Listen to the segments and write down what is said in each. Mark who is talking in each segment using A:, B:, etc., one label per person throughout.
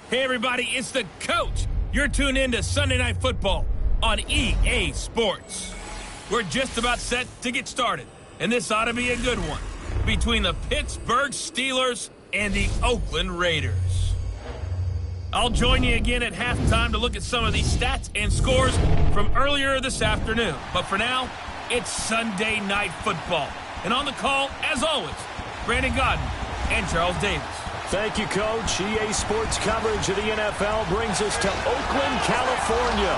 A: Hey, everybody, it's the coach. You're tuned in to Sunday Night Football on EA Sports. We're just about set to get started, and this ought to be a good one between the Pittsburgh Steelers and the Oakland Raiders. I'll join you again at halftime to look at some of these stats and scores from earlier this afternoon. But for now, it's Sunday Night Football. And on the call, as always, Brandon Godden and Charles Davis.
B: Thank you, Coach. EA Sports coverage of the NFL brings us to Oakland, California.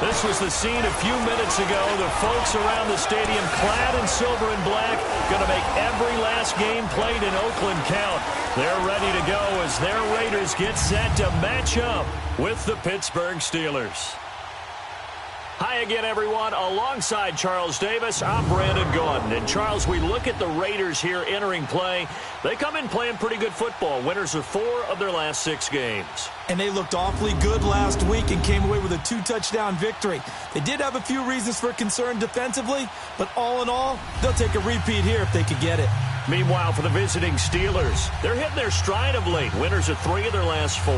B: This was the scene a few minutes ago. The folks around the stadium clad in silver and black going to make every last game played in Oakland count. They're ready to go as their Raiders get set to match up with the Pittsburgh Steelers. Hi again, everyone. Alongside Charles Davis, I'm Brandon Gaudin. And Charles, we look at the Raiders here entering play. They come in playing pretty good football. Winners of 4 of their last 6 games.
C: And they looked awfully good last week and came away with a 2-touchdown victory. They did have a few reasons for concern defensively, but all in all, they'll take a repeat here if they could get it.
B: Meanwhile, for the visiting Steelers, they're hitting their stride of late. Winners of 3 of their last 4.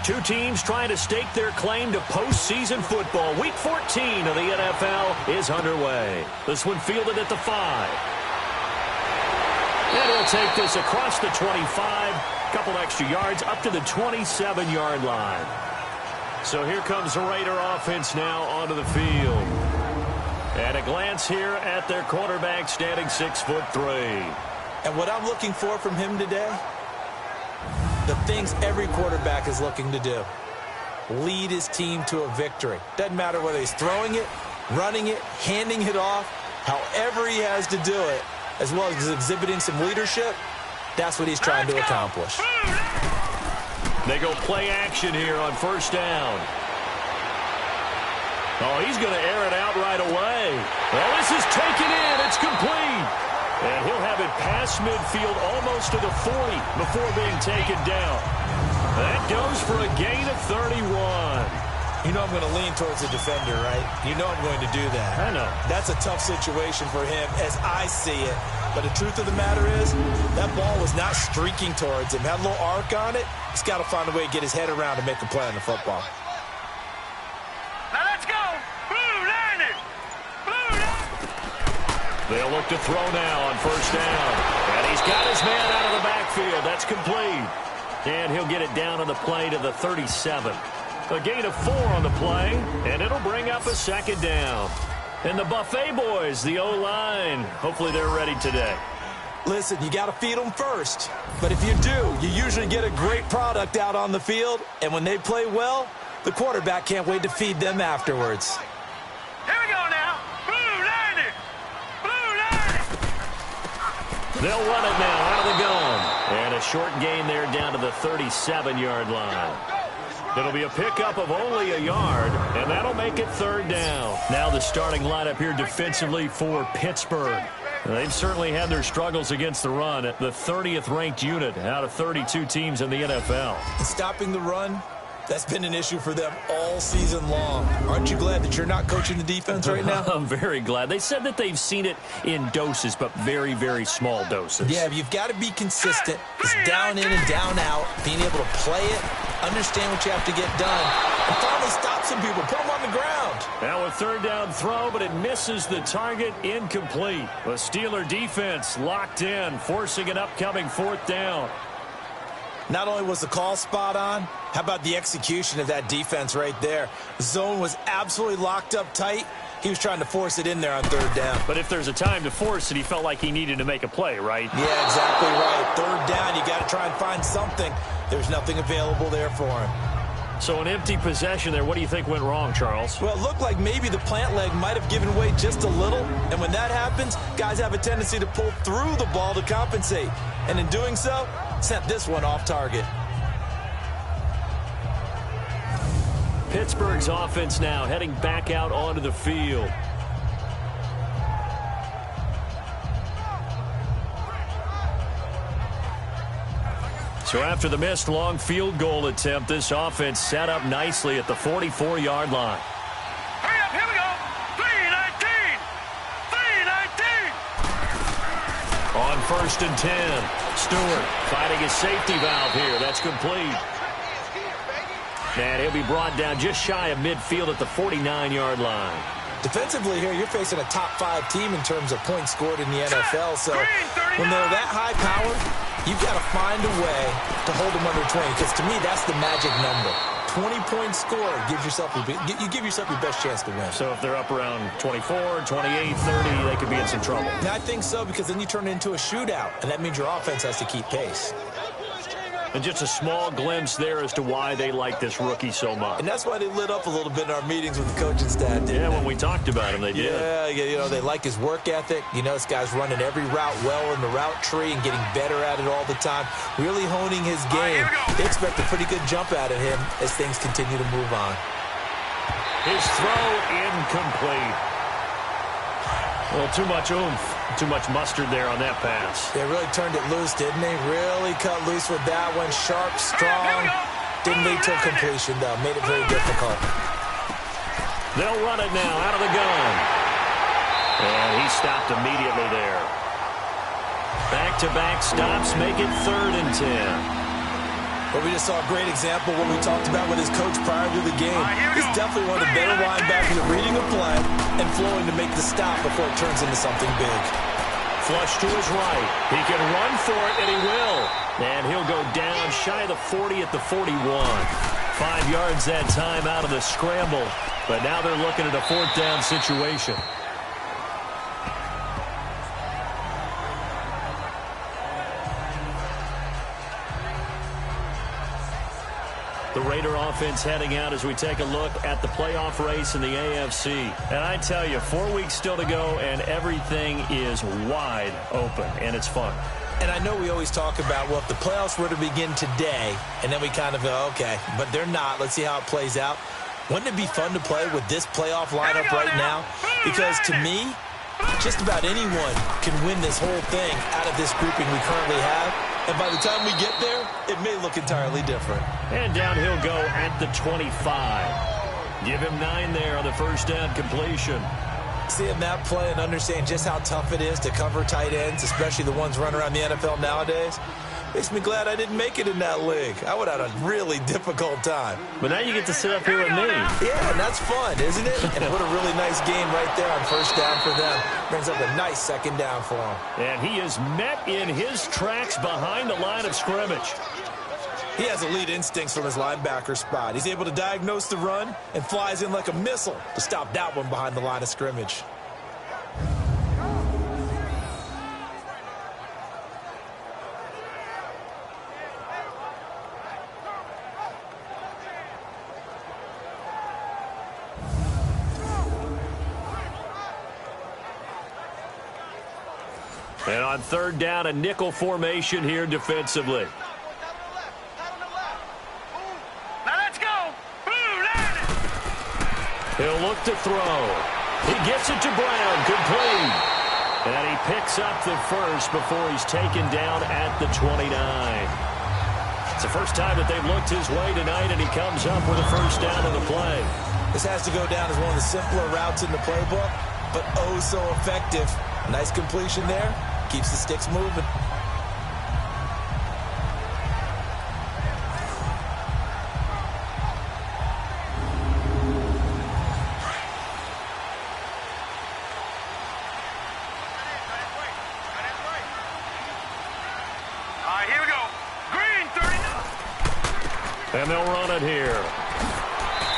B: Two teams trying to stake their claim to postseason football. Week 14 of the NFL is underway. This one fielded at the 5. And he'll take this across the 25. Couple extra yards up to the 27-yard line. So here comes the Raider offense now onto the field. And a glance here at their quarterback standing 6'3".
C: And what I'm looking for from him today, the things every quarterback is looking to do. Lead his team to a victory. Doesn't matter whether he's throwing it, running it, handing it off, however he has to do it, as well as exhibiting some leadership, that's what he's trying to accomplish.
B: They go play action here on first down. Oh, he's going to air it out right away. Well, this is taken in. It's complete. And he'll have it past midfield almost to the 40 before being taken down. That goes for a gain of 31.
C: You know I'm going to lean towards the defender, right? You know I'm going to do that.
B: I know.
C: That's a tough situation for him as I see it. But the truth of the matter is, that ball was not streaking towards him. Had a little arc on it. He's got to find a way to get his head around and make a play on the football.
D: Now let's go. Blue Niners. Blue Niners.
B: They'll look to throw now on first down. And he's got his man out of the backfield. That's complete. And he'll get it down on the play to the 37. A gain of 4 on the play, and it'll bring up a second down. And the Buffet boys, the O-line, hopefully they're ready today.
C: Listen, you got to feed them first. But if you do, you usually get a great product out on the field. And when they play well, the quarterback can't wait to feed them afterwards.
D: Here we go now. Blue Niners. Blue Niners.
B: They'll run it now out of the gun. And a short gain there down to the 37-yard line. It'll be a pickup of only a yard, and that'll make it third down. Now the starting lineup here defensively for Pittsburgh. They've certainly had their struggles against the run at the 30th ranked unit out of 32 teams in the NFL.
C: And stopping the run, that's been an issue for them all season long. Aren't you glad that you're not coaching the defense right now?
B: I'm very glad. They said that they've seen it in doses, but very, very small doses.
C: Yeah, you've got to be consistent. It's down in and down out, being able to play it, understand what you have to get done, and finally stop some people, put them on the ground.
B: Now a third down throw, but it misses the target, incomplete. The Steeler defense locked in, forcing an upcoming fourth down.
C: Not only was the call spot on, how about the execution of that defense right there? The zone was absolutely locked up tight. He was trying to force it in there on third down.
B: But if there's a time to force it, he felt like he needed to make a play, right?
C: Yeah, exactly right. Third down, you got to try and find something. There's nothing available there for him.
B: So an empty possession there. What do you think went wrong, Charles?
C: Well, it looked like maybe the plant leg might have given way just a little. And when that happens, guys have a tendency to pull through the ball to compensate. And in doing so, sent this one off target.
B: Pittsburgh's offense now heading back out onto the field. So after the missed long field goal attempt, this offense set up nicely at the 44-yard line. On 1st and 10, Stewart finding his safety valve here. That's complete. And he'll be brought down just shy of midfield at the 49-yard line.
C: Defensively here, you're facing a top 5 team in terms of points scored in the NFL. So when they're that high powered, you've got to find a way to hold them under 20. Because to me, that's the magic number. 20-point score gives yourself you give yourself your best chance to win.
B: So if they're up around 24, 28, 30, they could be in some trouble.
C: Yeah, I think so, because then you turn it into a shootout, and that means your offense has to keep pace.
B: And just a small glimpse there as to why they like this rookie so much.
C: And that's why they lit up a little bit in our meetings with the coaching staff, didn't
B: Yeah,
C: they?
B: when we talked about him, they did.
C: Yeah, you know, they like his work ethic. You know, this guy's running every route well in the route tree and getting better at it all the time, really honing his game. They expect a pretty good jump out of him as things continue to move on.
B: His throw incomplete. A little too much oomph, too much mustard there on that pass.
C: They really turned it loose, didn't they? Really cut loose with that one. Sharp, strong. Didn't lead to a completion, though. Made it very difficult.
B: They'll run it now out of the gun. And he stopped immediately there. Back-to-back stops make it 3rd and 10.
C: But we just saw a great example of what we talked about with his coach prior to the game. He's definitely one of the better linebackers at reading a play and flowing to make the stop before it turns into something big.
B: Flush to his right. He can run for it, and he will. And he'll go down shy of the 40 at the 41. 5 yards that time out of the scramble. But now they're looking at a 4th down situation. The Raider offense heading out as we take a look at the playoff race in the AFC. And I tell you, 4 weeks still to go, and everything is wide open, and it's fun.
C: And I know we always talk about, well, if the playoffs were to begin today, and then we kind of go, okay, but they're not. Let's see how it plays out. Wouldn't it be fun to play with this playoff lineup right now? Because to me, just about anyone can win this whole thing out of this grouping we currently have. And by the time we get there, it may look entirely different.
B: And down he'll go at the 25. Give him 9 there on the 1st down completion.
C: Seeing that play and understanding just how tough it is to cover tight ends, especially the ones running around the NFL nowadays, makes me glad I didn't make it in that league. I would have had a really difficult time.
B: But now you get to sit up here with me.
C: Yeah, and that's fun, isn't it? And what a really nice game right there on 1st down for them. Brings up a nice 2nd down for them.
B: And he is met in his tracks behind the line of scrimmage.
C: He has elite instincts from his linebacker spot. He's able to diagnose the run and flies in like a missile to stop that one behind the line of scrimmage.
B: And on 3rd down, a nickel formation here defensively.
D: Now let's go.
B: He'll look to throw. He gets it to Brown, complete. And he picks up the 1st before he's taken down at the 29. It's the first time that they've looked his way tonight, and he comes up with a 1st down on the play.
C: This has to go down as one of the simpler routes in the playbook, but oh so effective. Nice completion there. Keeps the sticks moving.
D: Here we go. Green 39.
B: And they'll run it here.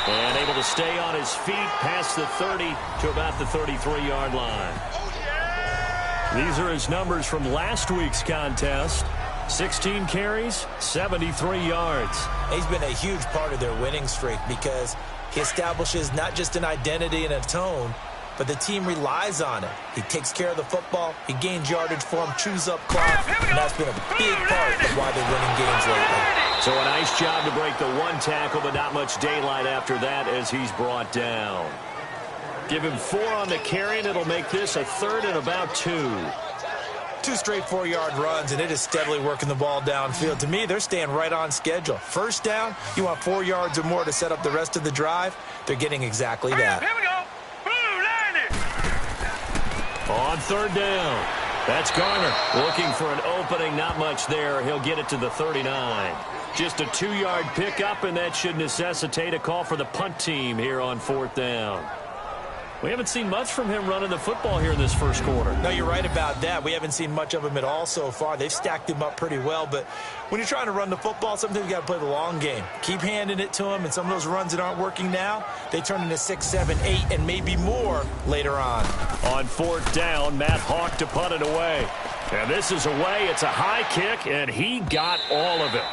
B: And able to stay on his feet past the 30 to about the 33-yard line. These are his numbers from last week's contest. 16 carries, 73 yards.
C: He's been a huge part of their winning streak because he establishes not just an identity and a tone, but the team relies on it. He takes care of the football, he gains yardage for him, chews up clock, and that's been a big part of why they're winning games lately.
B: So a nice job to break the 1 tackle, but not much daylight after that as he's brought down. Give him 4 on the carry, and it'll make this a 3rd and about 2.
C: 2 straight 4-yard runs, and it is steadily working the ball downfield. To me, they're staying right on schedule. 1st down, you want 4 yards or more to set up the rest of the drive. They're getting exactly that.
D: Here we go. Blue landed.
B: On 3rd down. That's Garner looking for an opening. Not much there. He'll get it to the 39. Just a 2-yard pickup, and that should necessitate a call for the punt team here on 4th down. We haven't seen much from him running the football here in this first quarter.
C: No, you're right about that. We haven't seen much of him at all so far. They've stacked him up pretty well, but when you're trying to run the football, sometimes you got to play the long game. Keep handing it to him, and some of those runs that aren't working now, they turn into 6, 7, 8, and maybe more later on.
B: On 4th down, Matt Hawk to punt it away. And this is away. It's a high kick, and he got all of it.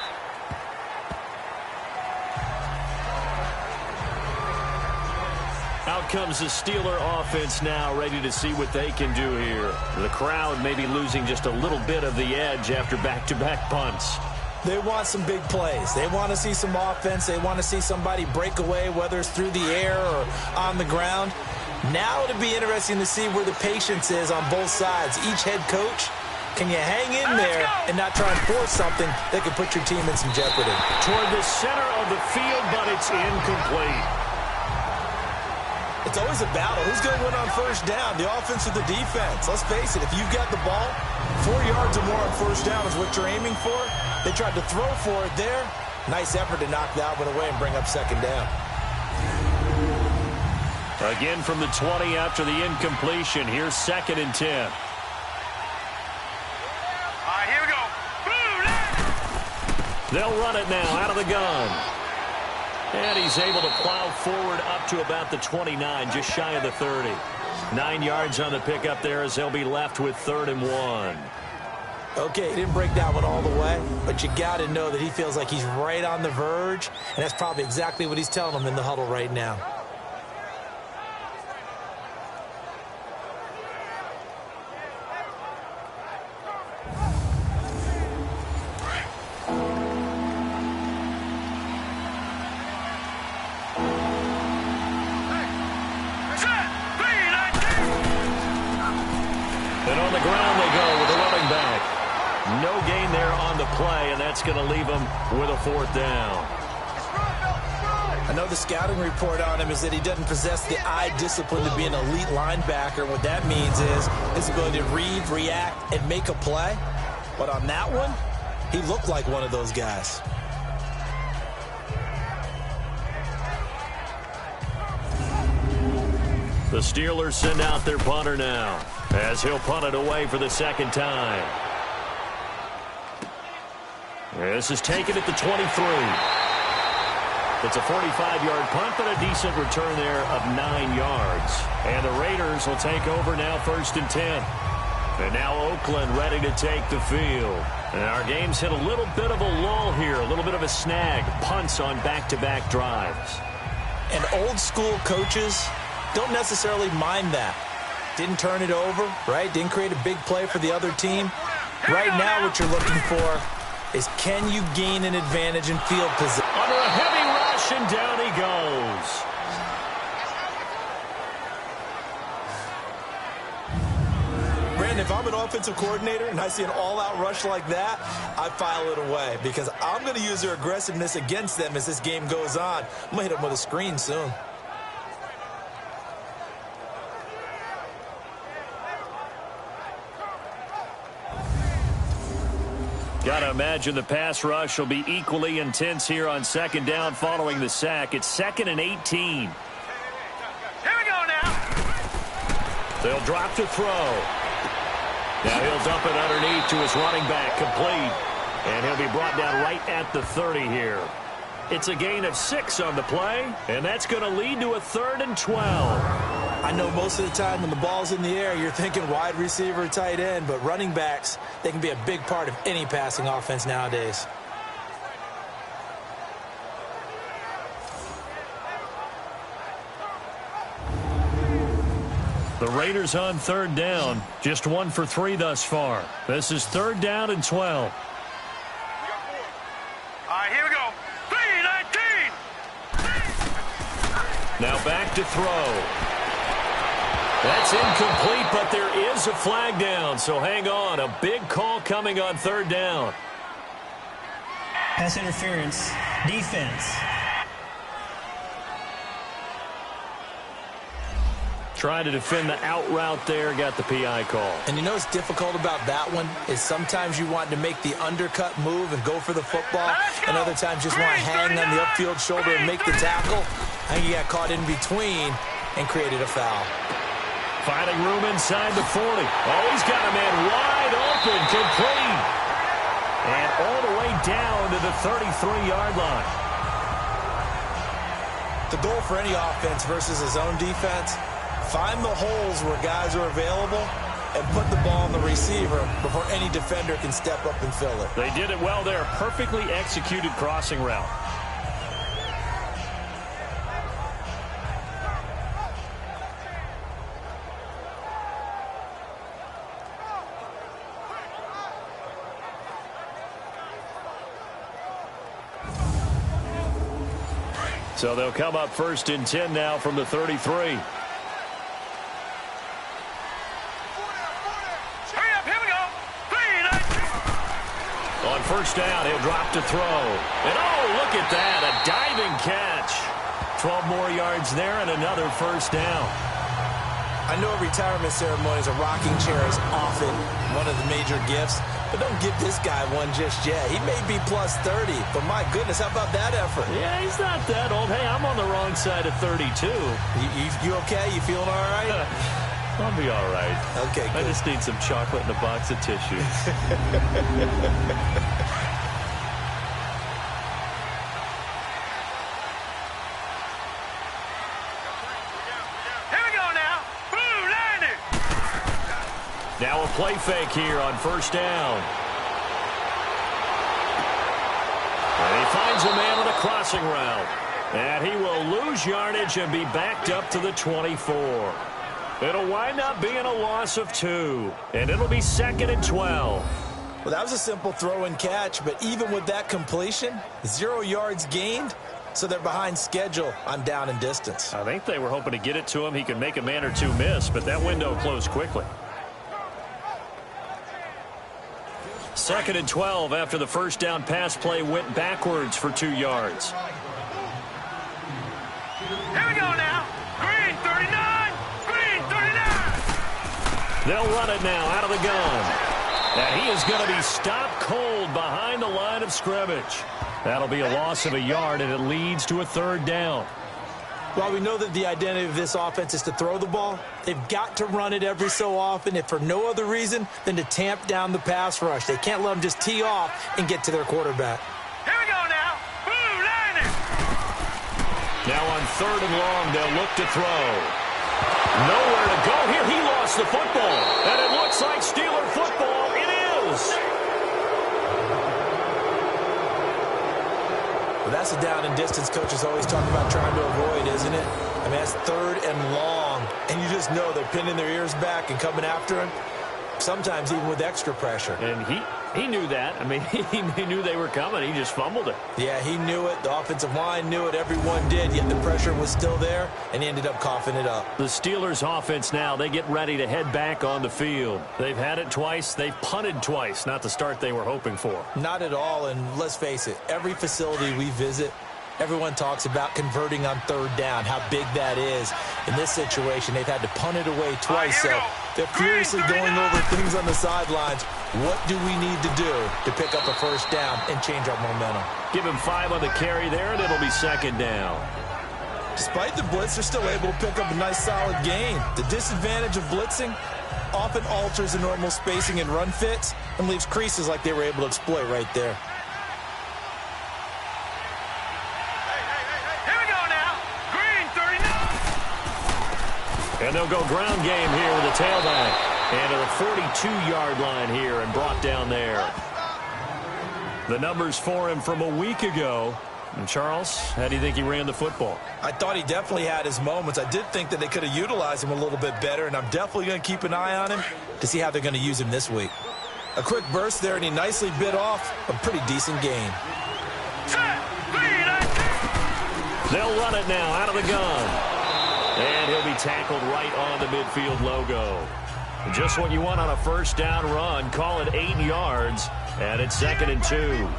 B: Out comes the Steeler offense now, ready to see what they can do here. The crowd may be losing just a little bit of the edge after back-to-back punts.
C: They want some big plays. They want to see some offense. They want to see somebody break away, whether it's through the air or on the ground. Now it'll be interesting to see where the patience is on both sides. Each head coach, can you hang in there and not try and force something that could put your team in some jeopardy?
B: Toward the center of the field, but it's incomplete.
C: It's always a battle. Who's going to win on 1st down, the offense or the defense? Let's face it, if you've got the ball, 4 yards or more on 1st down is what you're aiming for. They tried to throw for it there. Nice effort to knock that one away and bring up 2nd down.
B: Again from the 20 after the incompletion. Here's 2nd and 10.
D: All right, here we go. Boom!
B: They'll run it now out of the gun. And he's able to plow forward up to about the 29, just shy of the 30. 9 yards on the pickup there as they'll be left with 3rd and 1.
C: Okay, he didn't break that one all the way, but you got to know that he feels like he's right on the verge, and that's probably exactly what he's telling them in the huddle right now.
B: That's going to leave him with a 4th down.
C: I know the scouting report on him is that he doesn't possess the eye discipline to be an elite linebacker. What that means is his ability to read, react, and make a play. But on that one, he looked like one of those guys.
B: The Steelers send out their punter now as he'll punt it away for the 2nd time. This is taken at the 23. It's a 45-yard punt, but a decent return there of 9 yards. And the Raiders will take over now 1st and 10. And now Oakland ready to take the field. And our game's hit a little bit of a lull here, a little bit of a snag. Punts on back-to-back drives.
C: And old-school coaches don't necessarily mind that. Didn't turn it over, right? Didn't create a big play for the other team. Right now what you're looking for is can you gain an advantage in field position?
B: Under a heavy rush, and down he goes.
C: Brandon, if I'm an offensive coordinator and I see an all-out rush like that, I file it away because I'm going to use their aggressiveness against them as this game goes on. I'm going to hit them with a screen soon.
B: Got to imagine the pass rush will be equally intense here on 2nd down following the sack. It's 2nd and 18.
D: Here we go now.
B: They'll drop to throw. Now he'll dump it underneath to his running back, complete. And he'll be brought down right at the 30 here. It's a gain of 6 on the play, and that's going to lead to a 3rd and 12.
C: I know most of the time when the ball's in the air, you're thinking wide receiver, tight end, but running backs, they can be a big part of any passing offense nowadays.
B: The Raiders on 3rd down, just 1 for 3 thus far. This is 3rd down and 12.
D: All right, here we go. 3-19.
B: Now back to throw. That's incomplete, but there is a flag down, so hang on. A big call coming on 3rd down.
E: Pass interference, defense.
B: trying to defend the out route there, got the PI call.
C: And you know what's difficult about that one is sometimes you want to make the undercut move and go for the football, and other times just want to hang on the upfield shoulder and make the tackle. I think he got caught in between and created a foul.
B: Finding room inside the 40. Oh, he's got a man wide open, complete. And all the way down to the 33-yard line.
C: The goal for any offense versus his own defense, find the holes where guys are available and put the ball on the receiver before any defender can step up and fill it.
B: They did it well there. Perfectly executed crossing route. So they'll come up 1st and 10 now from the 33.
D: Hurry up, here we go. 3, 9.
B: On 1st down, he'll drop to throw. And oh, look at that, a diving catch. 12 more yards there and another 1st down.
C: I know retirement ceremonies, a rocking chair is often one of the major gifts, but don't give this guy one just yet. He may be plus 30, but my goodness, how about that effort?
B: Yeah, he's not that old. Hey, I'm on the wrong side of 32.
C: You okay? You feeling all right?
B: I'll be all right.
C: Okay, good.
B: I just need some chocolate and a box of tissues. Now a play fake here on 1st down. And he finds a man on a crossing route. And he will lose yardage and be backed up to the 24. It'll wind up being a loss of 2. And it'll be 2nd and 12.
C: Well, that was a simple throw and catch, but even with that completion, 0 yards gained, so they're behind schedule on down and distance.
B: I think they were hoping to get it to him. He could make a man or two miss, but that window closed quickly. 2nd and 12 after the 1st down pass play went backwards for 2 yards.
D: Here we go now. Green 39. Green 39.
B: They'll run it now out of the gun. And he is going to be stopped cold behind the line of scrimmage. That'll be a loss of a yard, and it leads to a 3rd down.
C: While we know that the identity of this offense is to throw the ball, they've got to run it every so often, if for no other reason than to tamp down the pass rush. They can't let them just tee off and get to their quarterback.
D: Here we go now. Blue line.
B: Now on 3rd and long, they'll look to throw. Nowhere to go here. He lost the football. And it looks like Steeler football. It is.
C: Well, that's a down and distance coaches always talk about trying to avoid, isn't it? I mean, that's 3rd and long, and you just know they're pinning their ears back and coming after him, sometimes even with extra pressure.
B: And he knew that. I mean, he knew they were coming. He just fumbled it.
C: Yeah, he knew it. The offensive line knew it. Everyone did, yet the pressure was still there, and he ended up coughing it up.
B: The Steelers' offense now, they get ready to head back on the field. They've had it twice. They've punted twice. Not the start they were hoping for.
C: Not at all, and let's face it, every facility we visit, everyone talks about converting on 3rd down, how big that is. In this situation, they've had to punt it away twice, so they're furiously going over things on the sidelines. What do we need to do to pick up a 1st down and change our momentum?
B: Give him 5 on the carry there, and it'll be 2nd down.
C: Despite the blitz, they're still able to pick up a nice solid gain. The disadvantage of blitzing often alters the normal spacing and run fits and leaves creases like they were able to exploit right there.
B: And they'll go ground game here with a tailback. And to the 42-yard line here and brought down there. The numbers for him from a week ago. And Charles, how do you think he ran the football?
C: I thought he definitely had his moments. I did think that they could have utilized him a little bit better, and I'm definitely going to keep an eye on him to see how they're going to use him this week. A quick burst there, and he nicely bit off a pretty decent gain.
B: They'll run it now out of the gun. And he'll be tackled right on the midfield logo. Just what you want on a 1st down run. Call it 8 yards. And it's 2nd and 2.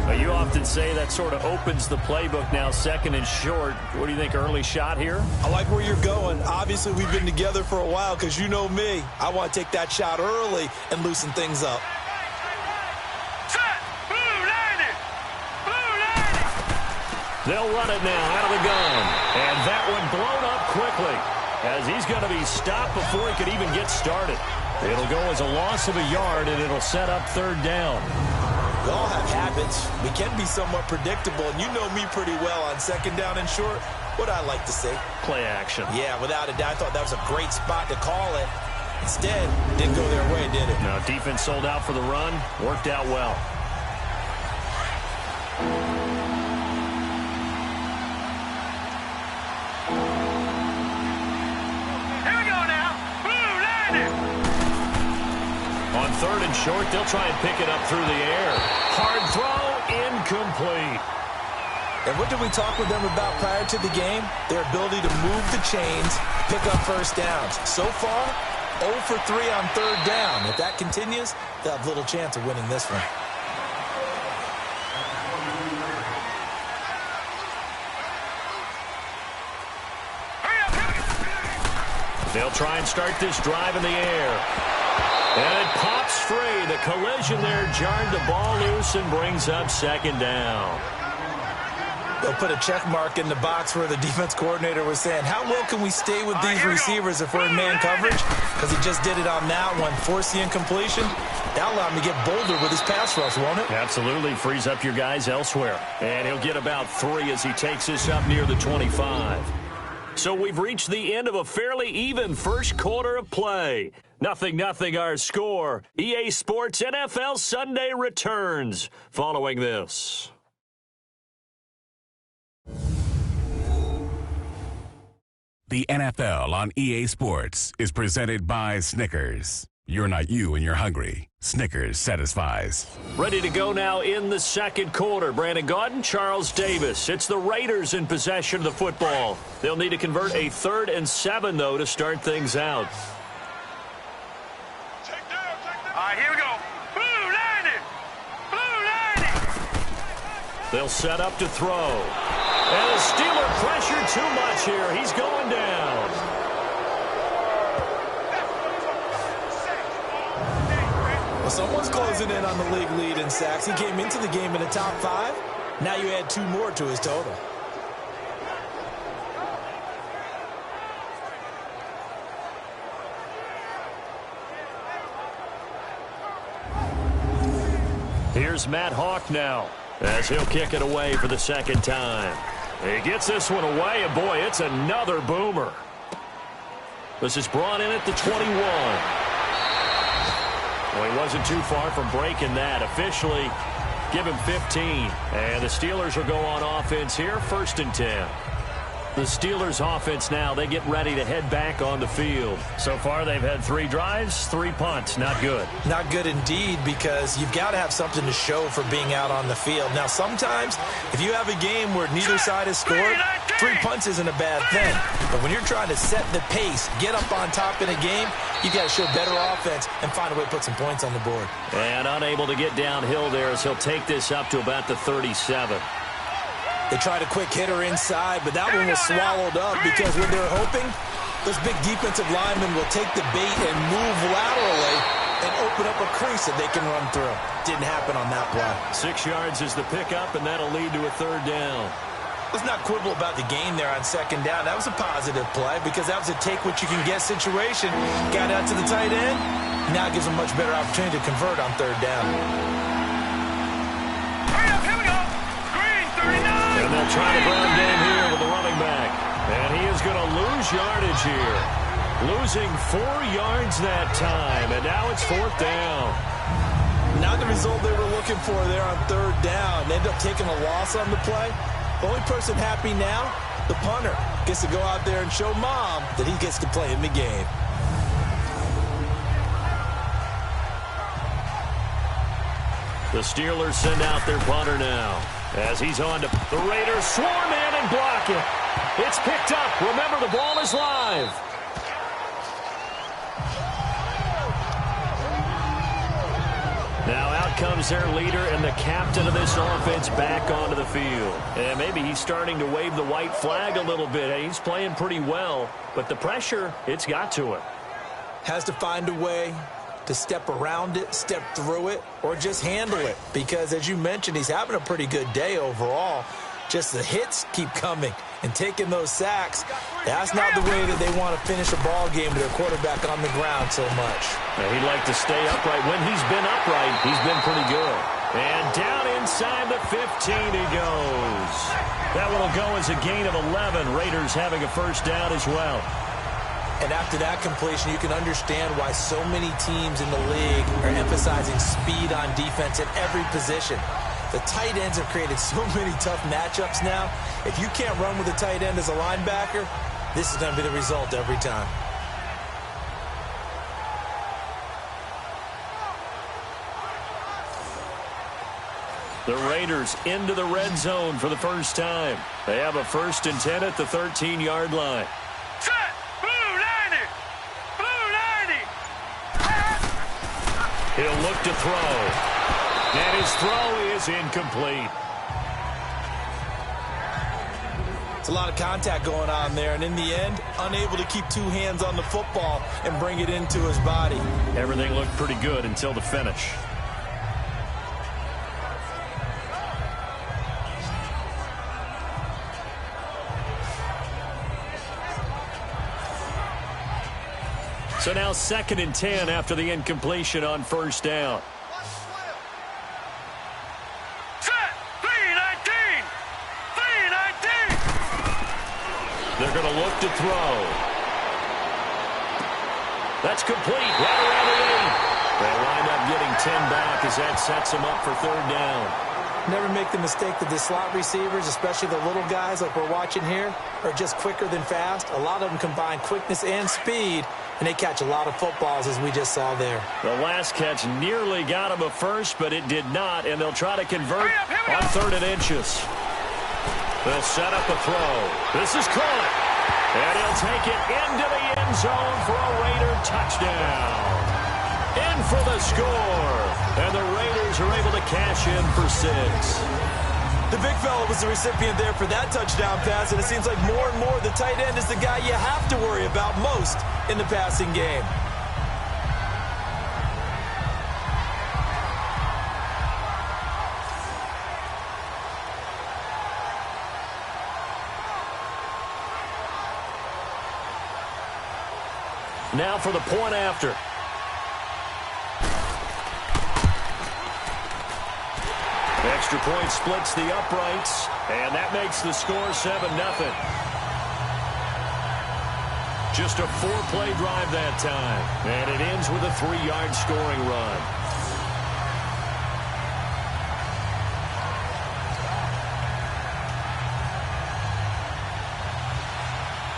B: Well, you often say that sort of opens the playbook now, second and short. What do you think, early shot here?
C: I like where you're going. Obviously, we've been together for a while because you know me. I want to take that shot early and loosen things up.
D: Set. Blue landing. Blue landing.
B: They'll run it now out of the gun. And that one blown up quickly as he's going to be stopped before he could even get started. It'll go as a loss of a yard, and it'll set up third down.
C: We all have habits. We can be somewhat predictable, and you know me pretty well on second down and short. What I like to say?
B: Play action.
C: Yeah, without a doubt. I thought that was a great spot to call it. Instead, didn't go their way, did it?
B: No, defense sold out for the run. Worked out well.
D: Here we go now. Blue landing.
B: On third and short, they'll try and pick it up through the air. Hard throw, incomplete.
C: And what did we talk with them about prior to the game? Their ability to move the chains, pick up first downs. So far, 0 for 3 on third down. If that continues, they'll have little chance of winning this one.
D: Hurry up, hurry up.
B: They'll try and start this drive in the air. And it pops free. The collision there jarred the ball loose and brings up second down.
C: They'll put a check mark in the box where the defense coordinator was saying, how well can we stay with these receivers if we're in man coverage? Because he just did it on that one, force the incompletion. That'll allow him to get bolder with his pass rush, won't it?
B: Absolutely. Frees up your guys elsewhere. And he'll get about 3 as he takes this up near the 25. So we've reached the end of a fairly even first quarter of play. 0-0 our score. EA Sports NFL Sunday returns following this.
F: The NFL on EA Sports is presented by Snickers. You're not you when you're hungry. Snickers satisfies.
B: Ready to go now in the second quarter. Brandon Gaudin, Charles Davis. It's the Raiders in possession of the football. They'll need to convert a 3rd and 7, though, to start things out.
D: All right, here we go. Blue landing. Blue landing.
B: They'll set up to throw. And the Steeler pressure too much here. He's going down.
C: Well, someone's closing in on the league lead in sacks. He came into the game in the top 5. Now you add 2 more to his total.
B: Here's Matt Hawk now as he'll kick it away for the second time. He gets this one away, and boy, it's another boomer. This is brought in at the 21. Well, he wasn't too far from breaking that. Officially, give him 15. And the Steelers will go on offense here, 1st and 10. The Steelers offense now, they get ready to head back on the field. So far, they've had 3 drives, 3 punts. Not good.
C: Not good indeed, because you've got to have something to show for being out on the field. Now, sometimes, if you have a game where neither side has scored, 3 punts isn't a bad thing. But when you're trying to set the pace, get up on top in a game, you got to show better offense and find a way to put some points on the board.
B: And unable to get downhill there as he'll take this up to about the 37.
C: They tried a quick hitter inside, but that one was swallowed up because when they're hoping, those big defensive linemen will take the bait and move laterally and open up a crease that they can run through. Didn't happen on that play.
B: 6 yards is the pickup, and that'll lead to a 3rd down.
C: Let's not quibble about the gain there on second down. That was a positive play because that was a take-what-you-can-get situation. Got out to the tight end. Now gives them a much better opportunity to convert on 3rd down.
D: Hurry up, here we go. Green, 39.
B: And they'll try the ground game here with the running back. And he is going to lose yardage here. Losing 4 yards that time, and now it's 4th down.
C: Not the result they were looking for there on 3rd down. They end up taking a loss on the play. The only person happy now, the punter, gets to go out there and show Mom that he gets to play in the game.
B: The Steelers send out their punter now as he's on to the Raiders. Swarm in and block it. It's picked up. Remember, the ball is live. Now out comes their leader and the captain of this offense back onto the field. And maybe he's starting to wave the white flag a little bit. He's playing pretty well, but the pressure, it's got to him.
C: Has to find a way to step around it, step through it, or just handle it. Because, as you mentioned, he's having a pretty good day overall. Just the hits keep coming and taking those sacks. That's not the way that they want to finish a ball game with their quarterback on the ground so much.
B: Now, he'd like to stay upright. When he's been upright, he's been pretty good. And down inside the 15 he goes. That one will go as a gain of 11. Raiders having a first down as well.
C: And after that completion, you can understand why so many teams in the league are emphasizing speed on defense at every position. The tight ends have created so many tough matchups now. If you can't run with a tight end as a linebacker, this is going to be the result every time.
B: The Raiders into the red zone for the first time. They have a 1st and 10 at the 13-yard line.
D: Set! Blue 90! Blue 90!
B: He'll look to throw. And his throw is incomplete.
C: It's a lot of contact going on there, and in the end, unable to keep two hands on the football and bring it into his body.
B: Everything looked pretty good until the finish. So now 2nd and 10 after the incompletion on first down. They're going to look to throw. That's complete. Right around the 8. They'll wind up getting 10 back as that sets them up for 3rd down.
C: Never make the mistake that the slot receivers, especially the little guys like we're watching here, are just quicker than fast. A lot of them combine quickness and speed, and they catch a lot of footballs, as we just saw there.
B: The last catch nearly got him a first, but it did not, and they'll try to convert on 3rd and inches. They'll set up a throw. This is caught. And he'll take it into the end zone for a Raider touchdown. In for the score. And the Raiders are able to cash in for 6.
C: The big fella was the recipient there for that touchdown pass, and it seems like more and more the tight end is the guy you have to worry about most in the passing game.
B: Now for the point after. Extra point splits the uprights, and that makes the score 7-0. Just a 4-play drive that time, and it ends with a 3-yard scoring run.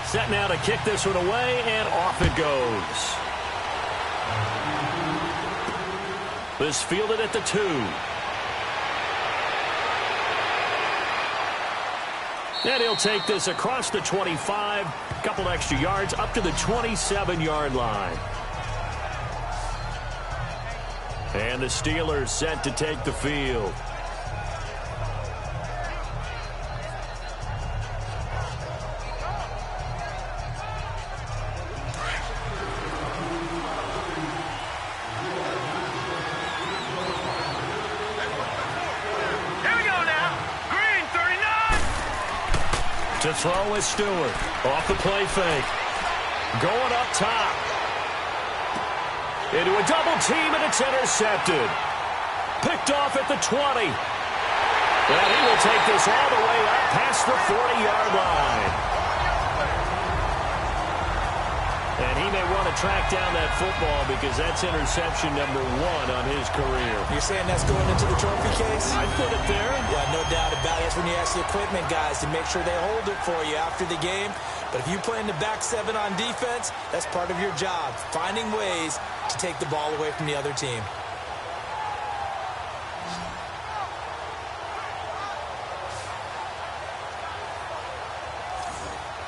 B: Set now to kick this one away, and off it goes. This fielded at the 2. And he'll take this across the 25, a couple extra yards, up to the 27-yard line. And the Steelers set to take the field. To throw is Stewart. Off the play fake. Going up top. Into a double team, and it's intercepted. Picked off at the 20. And he will take this all the way up past the 40-yard line. And he may want to track down that football because that's interception number 1 on his career.
C: You're saying that's going into the trophy case?
B: I'd put it there.
C: Yeah, no doubt about it. That's when you ask the equipment guys to make sure they hold it for you after the game. But if you play in the back 7 on defense, that's part of your job, finding ways to take the ball away from the other team.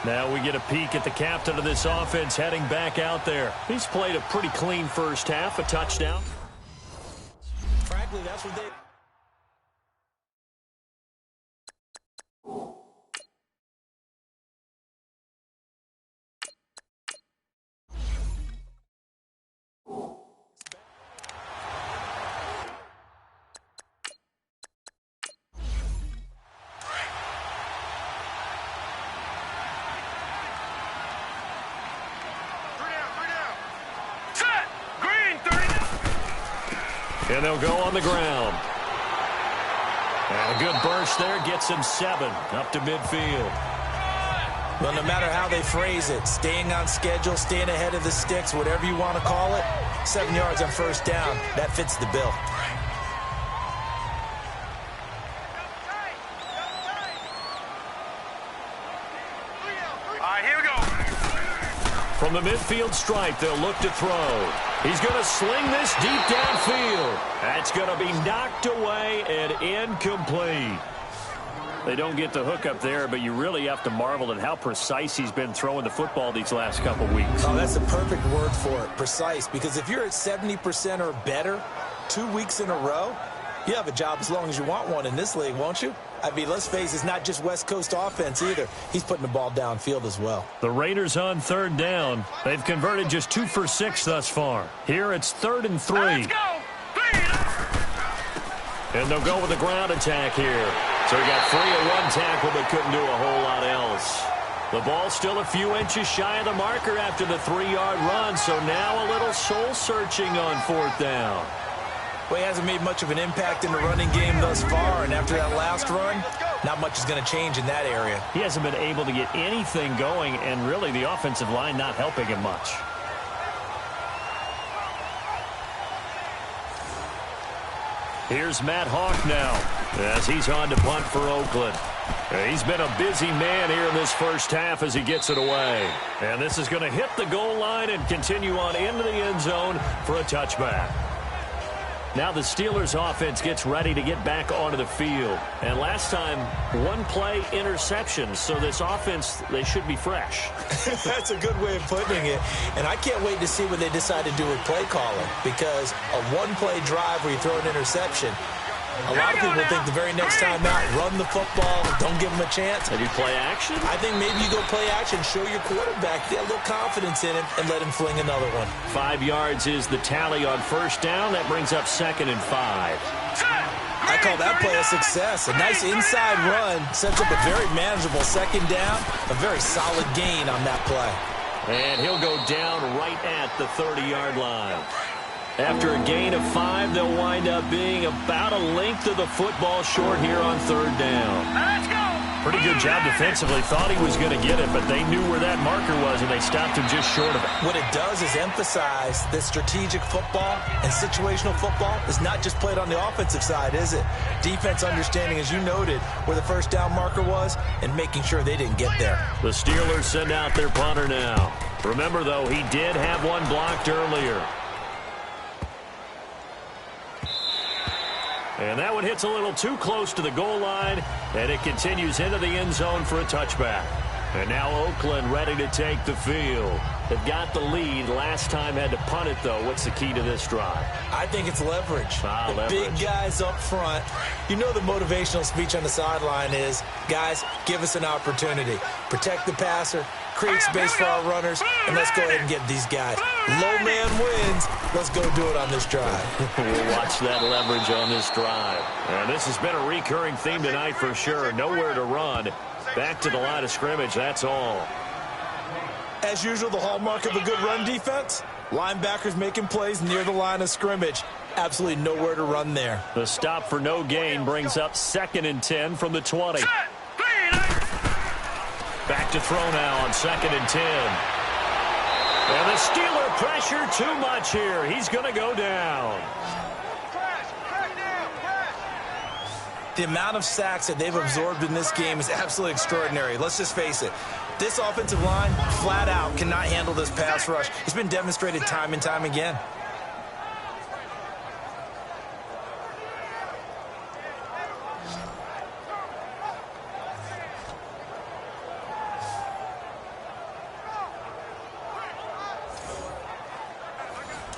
B: Now we get a peek at the captain of this offense heading back out there. He's played a pretty clean first half, a touchdown.
C: Exactly. That's what they...
B: And they'll go on the ground. And a good burst there gets him 7 up to midfield.
C: Well, no matter how they phrase it, staying on schedule, staying ahead of the sticks, whatever you want to call it, 7 yards on first down, that fits the bill.
D: All right, here we go.
B: From the midfield stripe, they'll look to throw. He's going to sling this deep downfield. That's going to be knocked away and incomplete. They don't get the hook up there, but you really have to marvel at how precise he's been throwing the football these last couple weeks.
C: Oh, that's the perfect word for it, precise, because if you're at 70% or better 2 weeks in a row, you have a job as long as you want one in this league, won't you? I mean, let's face it, it's not just West Coast offense either. He's putting the ball downfield as well.
B: The Raiders on third down. They've converted just 2 for 6 thus far. Here it's 3rd and 3.
D: Let's go.
B: And they'll go with a ground attack here. So he got free of one tackle but couldn't do a whole lot else. The ball's still a few inches shy of the marker after the 3-yard run, so now a little soul-searching on 4th down.
C: Well, he hasn't made much of an impact in the running game thus far, and after that last run, not much is going to change in that area.
B: He hasn't been able to get anything going, and really the offensive line not helping him much. Here's Matt Hawk now as he's on to punt for Oakland. He's been a busy man here in this first half as he gets it away. And this is going to hit the goal line and continue on into the end zone for a touchback. Now the Steelers offense gets ready to get back onto the field. And last time, 1-play interception. So this offense, they should be fresh.
C: That's a good way of putting it. And I can't wait to see what they decide to do with play calling. Because a 1-play drive where you throw an interception, a lot of people think the very next time out, run the football, don't give them a chance.
B: Maybe play action?
C: I think maybe you go play action, show your quarterback, get a little confidence in him, and let him fling another one.
B: 5 yards is the tally on first down. That brings up 2nd and 5.
C: I call that play a success. A nice inside run sets up a very manageable 2nd down, a very solid gain on that play.
B: And he'll go down right at the 30-yard line. After a gain of 5, they'll wind up being about a length of the football short here on 3rd down.
D: Let's go.
B: Pretty good job defensively. Thought he was going to get it, but they knew where that marker was, and they stopped him just short of it.
C: What it does is emphasize that strategic football and situational football is not just played on the offensive side, is it? Defense understanding, as you noted, where the first down marker was and making sure they didn't get there.
B: The Steelers send out their punter now. Remember, though, he did have one blocked earlier. And that one hits a little too close to the goal line, and it continues into the end zone for a touchback. And now Oakland ready to take the field. They've got the lead. Last time had to punt it, though. What's the key to this drive?
C: I think it's leverage.
B: Leverage.
C: Big guys up front. You know the motivational speech on the sideline is, guys, give us an opportunity. Protect the passer, create space for our runners, and let's go ahead and get these guys. Low man wins. Let's go do it on this drive.
B: We'll watch that leverage on this drive. And this has been a recurring theme tonight for sure. Nowhere to run. Back to the line of scrimmage, that's all.
C: As usual, the hallmark of a good run defense, linebackers making plays near the line of scrimmage. Absolutely nowhere to run there.
B: The stop for no gain brings up 2nd and 10 from the 20. Back to throw now on 2nd and 10. And the Steeler pressure too much here. He's going to go down.
C: The amount of sacks that they've absorbed in this game is absolutely extraordinary. Let's just face it. This offensive line, flat out, cannot handle this pass rush. It's been demonstrated time and time again.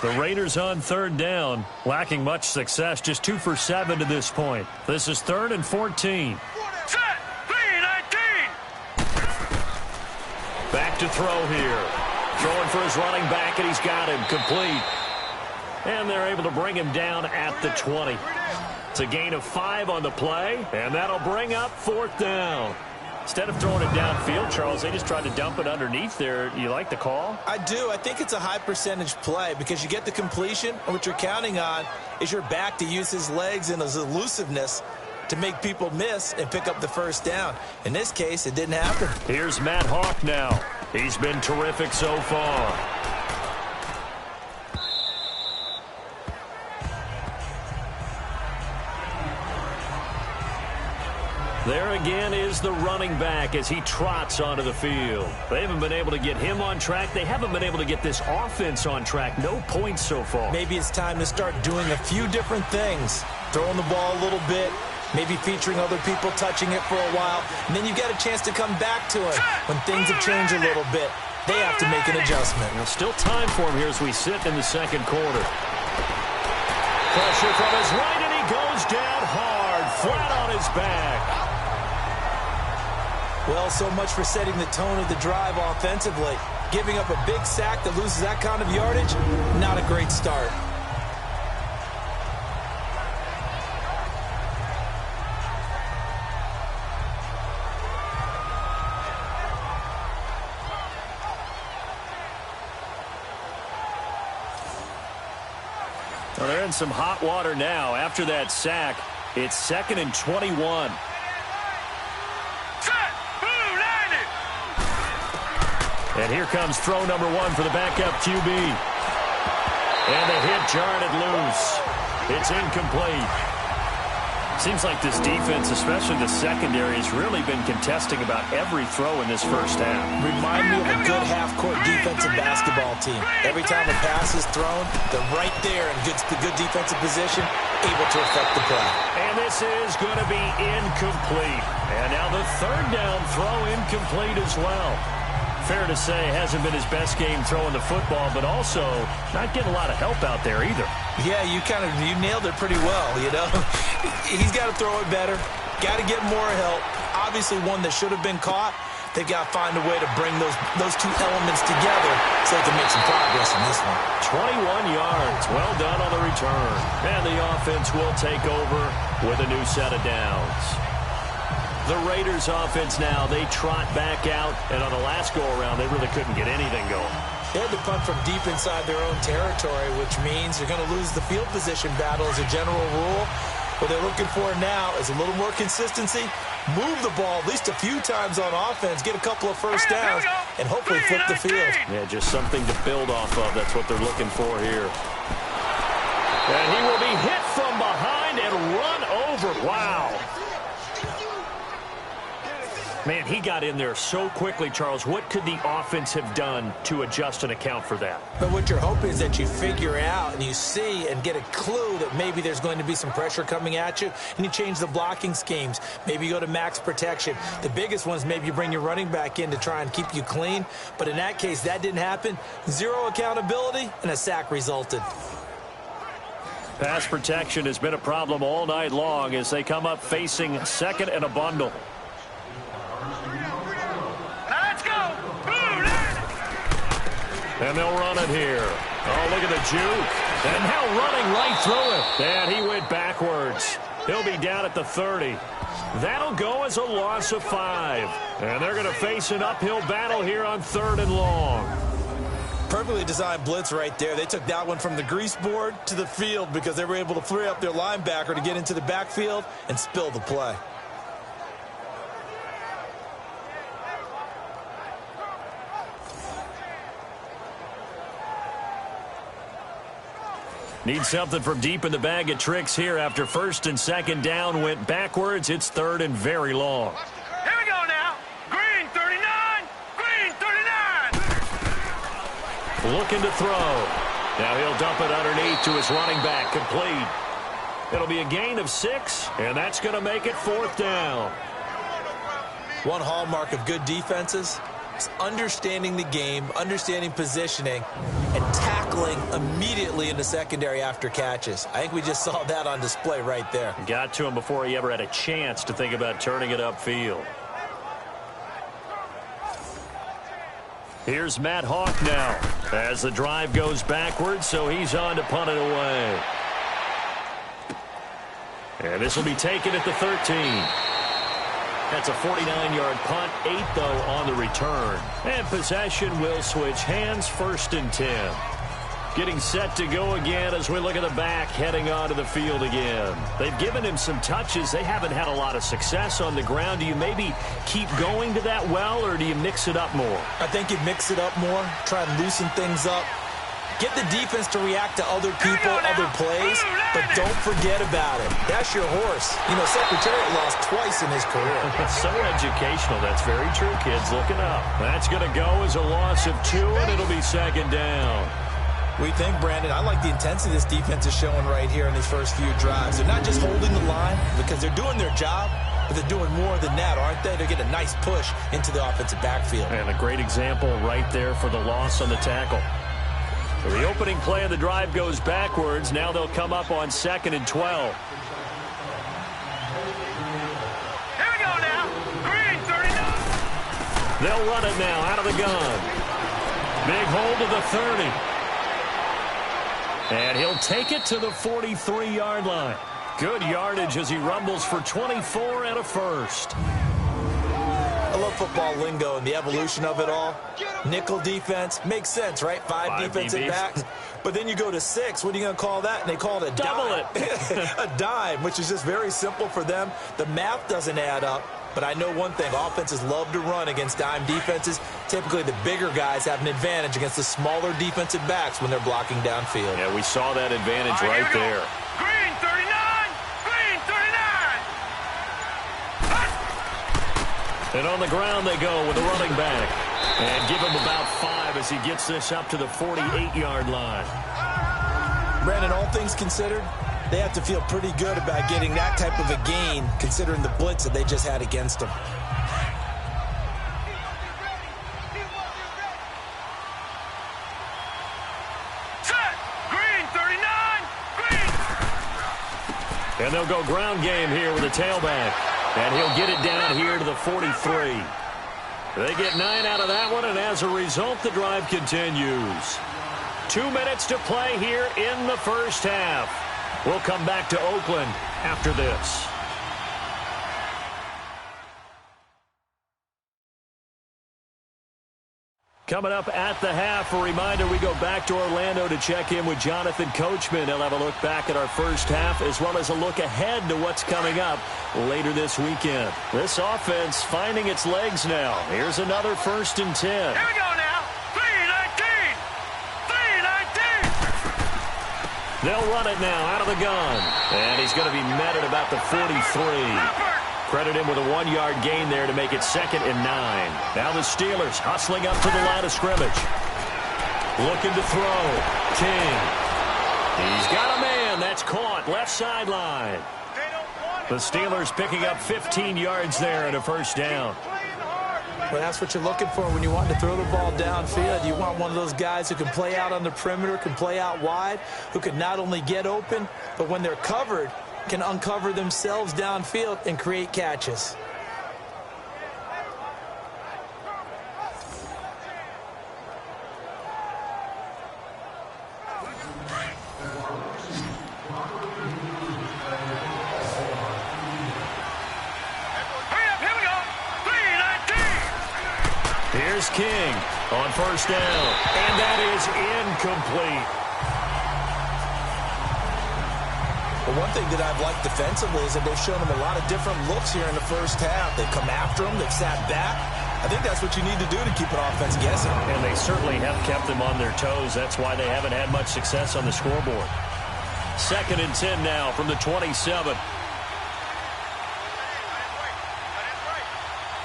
B: The Raiders on third down, lacking much success, just 2 for 7 to this point. This is 3rd and 14.
D: Set. 3-19.
B: Back to throw here. Throwing for his running back, and he's got him complete. And they're able to bring him down at the 20. It's a gain of 5 on the play, and that'll bring up 4th down. Instead of throwing it downfield, Charles, they just tried to dump it underneath there. You like the call?
C: I do. I think it's a high percentage play because you get the completion, and what you're counting on is your back to use his legs and his elusiveness to make people miss and pick up the first down. In this case, it didn't happen.
B: Here's Matt Hawk now. He's been terrific so far. There again is the running back as he trots onto the field. They haven't been able to get him on track. They haven't been able to get this offense on track. No points so far.
C: Maybe it's time to start doing a few different things. Throwing the ball a little bit, maybe featuring other people touching it for a while, and then you get a chance to come back to it when things have changed a little bit. They have to make an adjustment.
B: Now, still time for him here as we sit in the second quarter. Pressure from his right, and he goes down hard, flat on his back.
C: Well, so much for setting the tone of the drive offensively. Giving up a big sack that loses that kind of yardage, not a great start.
B: Well, they're in some hot water now. After that sack, it's 2nd and 21. And here comes throw number 1 for the backup QB. And the hit jarred it loose. It's incomplete. Seems like this defense, especially the secondary, has really been contesting about every throw in this first half.
C: Remind me of a good half-court defensive basketball team. Every time a pass is thrown, they're right there in good defensive position, able to affect the play.
B: And this is going to be incomplete. And now the 3rd down throw incomplete as well. Fair to say, hasn't been his best game throwing the football, but also not getting a lot of help out there either.
C: Yeah, you nailed it pretty well, you know. He's got to throw it better, got to get more help. Obviously one that should have been caught. They've got to find a way to bring those two elements together so they can make some progress in this one.
B: 21 yards, well done on the return. And the offense will take over with a new set of downs. The Raiders offense now, they trot back out, and on the last go-around, they really couldn't get anything going.
C: They had to punt from deep inside their own territory, which means they're going to lose the field position battle as a general rule. What they're looking for now is a little more consistency, move the ball at least a few times on offense, get a couple of first downs, and hopefully flip the field.
B: Yeah, just something to build off of. That's what they're looking for here. And he will be hit from behind and run over. Wow. Man, he got in there so quickly, Charles. What could the offense have done to adjust and account for that?
C: But what you're hoping is that you figure out and you see and get a clue that maybe there's going to be some pressure coming at you, and you change the blocking schemes. Maybe you go to max protection. The biggest one is maybe you bring your running back in to try and keep you clean. But in that case, that didn't happen. Zero accountability, and a sack resulted.
B: Pass protection has been a problem all night long as they come up facing 2nd and a bundle. And they'll run it here. Oh, look at the juke. And now running right through it. And he went backwards. He'll be down at the 30. That'll go as a loss of 5. And they're going to face an uphill battle here on 3rd and long.
C: Perfectly designed blitz right there. They took that one from the grease board to the field because they were able to free up their linebacker to get into the backfield and spill the play.
B: Need something from deep in the bag of tricks here after 1st and 2nd down went backwards. It's 3rd and very long.
D: Here we go now. Green 39. Green 39.
B: Looking to throw. Now he'll dump it underneath to his running back. Complete. It'll be a gain of 6, and that's going to make it 4th down.
C: One hallmark of good defenses is understanding the game, understanding positioning, and tackling immediately in the secondary after catches. I think we just saw that on display right there.
B: Got to him before he ever had a chance to think about turning it upfield. Here's Matt Hawk now as the drive goes backwards, so he's on to punt it away. And this will be taken at the 13. That's a 49-yard punt, 8 though on the return. And possession will switch hands, 1st and 10. Getting set to go again as we look at the back heading onto the field again. They've given him some touches. They haven't had a lot of success on the ground. Do you maybe keep going to that well, or do you mix it up more?
C: I think you mix it up more, try and loosen things up. Get the defense to react to other people, other plays, but don't forget about it. That's your horse. You know, Secretariat lost twice in his career.
B: So educational. That's very true, kids. Looking up. That's going to go as a loss of 2, and it'll be 2nd down.
C: We think, Brandon, I like the intensity this defense is showing right here in these first few drives. They're not just holding the line because they're doing their job, but they're doing more than that, aren't they? They're getting a nice push into the offensive backfield.
B: And a great example right there for the loss on the tackle. So the opening play of the drive goes backwards. Now they'll come up on 2nd and 12.
D: Here we go now. Green 39.
B: They'll run it now out of the gun. Big hold to the 30. And he'll take it to the 43-yard line. Good yardage as he rumbles for 24 and a 1st.
C: I love football lingo and the evolution of it all. Nickel defense makes sense, right? 5 defensive backs. But then you go to 6. What are you going to call that? And they call it a
B: double
C: dime. A dime, which is just very simple for them. The math doesn't add up. But I know one thing. Offenses love to run against dime defenses. Typically, the bigger guys have an advantage against the smaller defensive backs when they're blocking downfield.
B: Yeah, we saw that advantage right there.
D: Green 39. Green 39.
B: And on the ground they go with the running back. And give him about 5 as he gets this up to the 48-yard line.
C: Brandon, all things considered, they have to feel pretty good about getting that type of a gain considering the blitz that they just had against them.
D: Set. Green 39. Green.
B: And they'll go ground game here with a tailback. And he'll get it down here to the 43. They get 9 out of that one, and as a result, the drive continues. 2 minutes to play here in the first half. We'll come back to Oakland after this. Coming up at the half, a reminder, we go back to Orlando to check in with Jonathan Coachman. He'll have a look back at our first half as well as a look ahead to what's coming up later this weekend. This offense finding its legs now. Here's another 1st and 10.
D: Here we go now. 319. 319.
B: They'll run it now out of the gun. And he's going to be met at about the 43. Credit him with a 1-yard gain there to make it 2nd and 9. Now the Steelers hustling up to the line of scrimmage. Looking to throw. King. He's got a man. That's caught. Left sideline. The Steelers picking up 15 yards there and a 1st down.
C: Well, that's what you're looking for when you want to throw the ball downfield. You want one of those guys who can play out on the perimeter, can play out wide, who can not only get open, but when they're covered, can uncover themselves downfield and create catches.
D: Here we go. 319.
B: Here's King on 1st down. And that is incomplete.
C: But one thing that I've liked defensively is that they've shown them a lot of different looks here in the first half. They've come after them. They've sat back. I think that's what you need to do to keep an offense guessing.
B: And they certainly have kept them on their toes. That's why they haven't had much success on the scoreboard. 2nd and 10 now from the 27.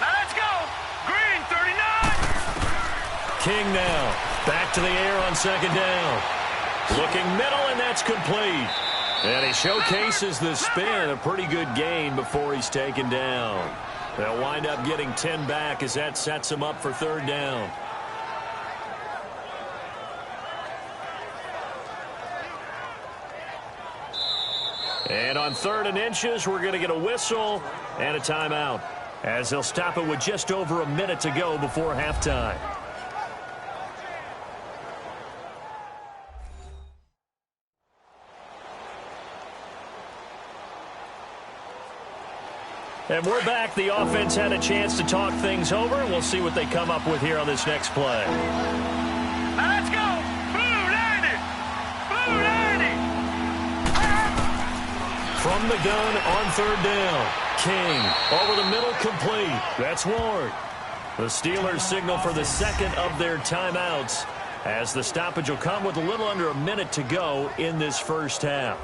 D: Now let's go. Green 39.
B: King now. Back to the air on 2nd down. Looking middle, and that's complete. And he showcases the spin. A pretty good gain before he's taken down. They'll wind up getting 10 back as that sets him up for 3rd down. And on 3rd and inches, we're going to get a whistle and a timeout, as they'll stop it with just over a minute to go before halftime. And we're back. The offense had a chance to talk things over. We'll see what they come up with here on this next play.
D: Now let's go. Blue 90. Blue 90.
B: From the gun on 3rd down. King over the middle, complete. That's Ward. The Steelers signal for the second of their timeouts, as the stoppage will come with a little under a minute to go in this first half.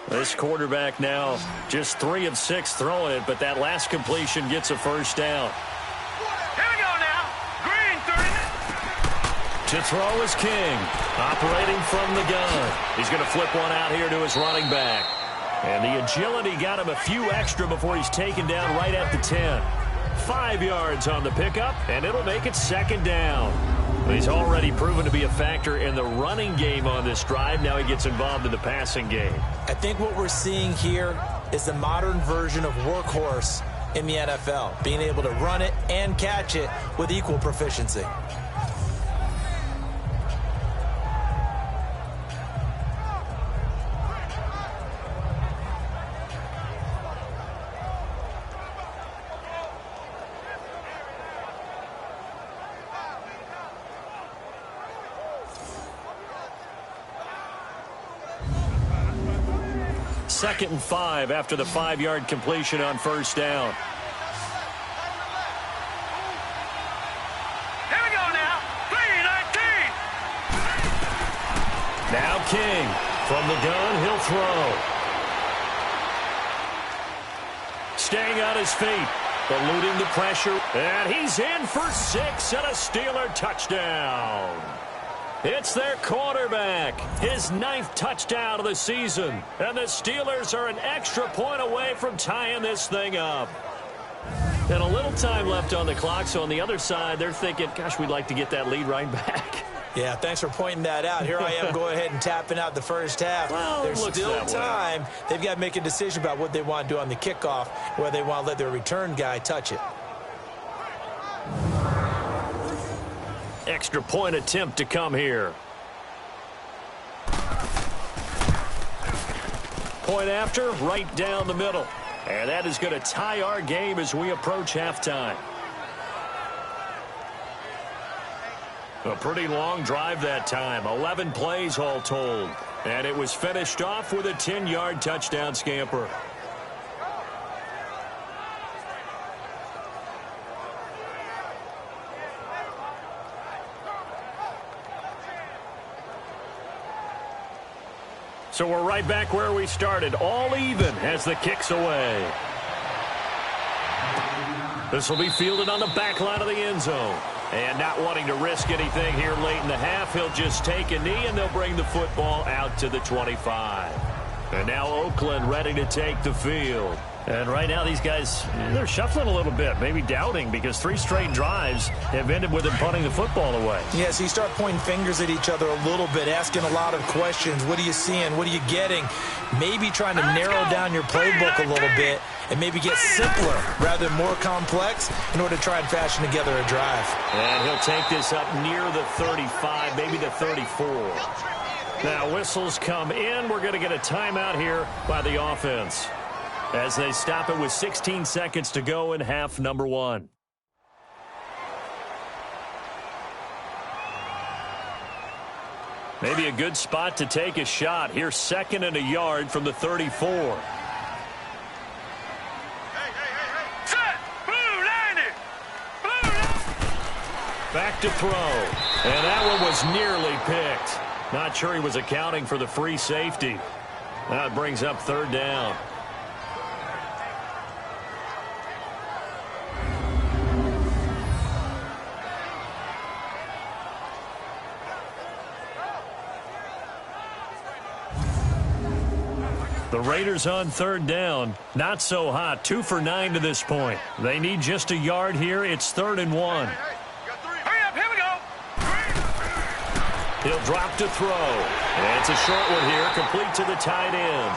B: This quarterback now just 3 of 6 throwing it, but that last completion gets a first down.
D: Here we go now. Green 30.
B: To throw is King, operating from the gun. He's going to flip one out here to his running back. And the agility got him a few extra before he's taken down right at the 10. 5 yards on the pickup, and it'll make it 2nd down. He's already proven to be a factor in the running game on this drive. Now he gets involved in the passing game.
C: I think what we're seeing here is the modern version of workhorse in the NFL, being able to run it and catch it with equal proficiency.
B: Second and 5 after the 5-yard completion on first down.
D: Here we go now. 319.
B: Now King. From the gun, he'll throw. Staying on his feet. Eluding the pressure. And he's in for 6 and a Steeler touchdown. It's their quarterback, his 9th touchdown of the season. And the Steelers are an extra point away from tying this thing up. And a little time left on the clock, so on the other side, they're thinking, gosh, we'd like to get that lead right back.
C: Yeah, thanks for pointing that out. Here I am going ahead and tapping out the first half.
B: Well,
C: there's still time. They've got to make a decision about what they want to do on the kickoff, whether they want to let their return guy touch it.
B: Extra point attempt to come here. Point after, right down the middle. And that is going to tie our game as we approach halftime. A pretty long drive that time. 11 plays all told. And it was finished off with a 10-yard touchdown scamper. So we're right back where we started, all even as the kick's away. This will be fielded on the back line of the end zone. And not wanting to risk anything here late in the half, he'll just take a knee and they'll bring the football out to the 25. And now Oakland ready to take the field. And right now these guys, they're shuffling a little bit, maybe doubting, because 3 straight drives have ended with them punting the football away.
C: Yeah, so you start pointing fingers at each other a little bit, asking a lot of questions. What are you seeing? What are you getting? Maybe trying to narrow down your playbook a little bit and maybe get simpler rather than more complex in order to try and fashion together a drive.
B: And he'll take this up near the 35, maybe the 34. Now whistles come in. We're going to get a timeout here by the offense, as they stop it with 16 seconds to go in half number 1. Maybe a good spot to take a shot. Here's 2nd and a yard from the 34.
D: Set. Blue 90. Blue 90.
B: Back to throw. And that one was nearly picked. Not sure he was accounting for the free safety. That brings up 3rd down. The Raiders on third down. Not so hot. 2 for 9 to this point. They need just a yard here. It's 3rd and 1.
D: Hurry up, here we go.
B: He'll drop to throw. And it's a short one here, complete to the tight end.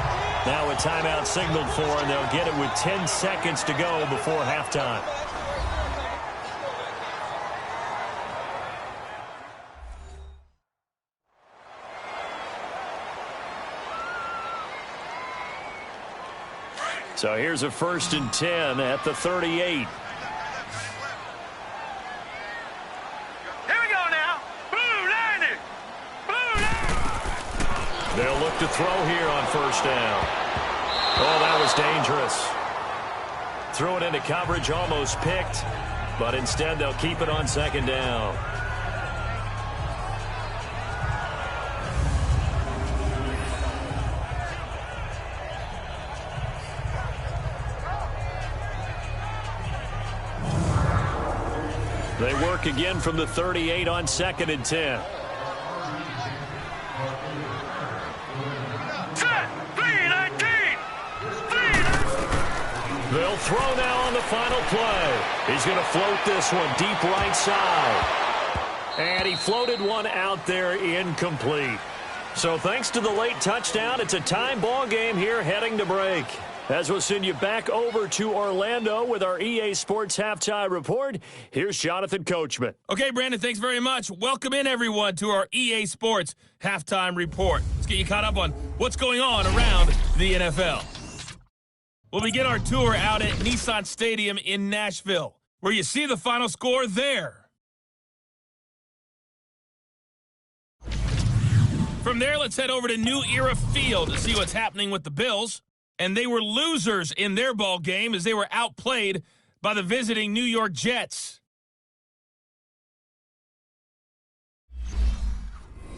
B: Now a timeout signaled for, and they'll get it with 10 seconds to go before halftime. So here's a 1st and 10 at the 38.
D: Here we go now. Blue line it. Blue line.
B: They'll look to throw here on 1st down. Oh, that was dangerous. Threw it into coverage, almost picked, but instead they'll keep it on 2nd down. They work again from the 38 on 2nd and 10.
D: Set. 3-19. 3-19.
B: They'll throw now on the final play. He's going to float this one deep right side. And he floated one out there incomplete. So thanks to the late touchdown, it's a time ball game here heading to break. As we'll send you back over to Orlando with our EA Sports Halftime Report, here's Jonathan Coachman.
A: Okay, Brandon, thanks very much. Welcome in, everyone, to our EA Sports Halftime Report. Let's get you caught up on what's going on around the NFL. We'll begin our tour out at Nissan Stadium in Nashville, where you see the final score there. From there, let's head over to New Era Field to see what's happening with the Bills. And they were losers in their ball game as they were outplayed by the visiting New York Jets.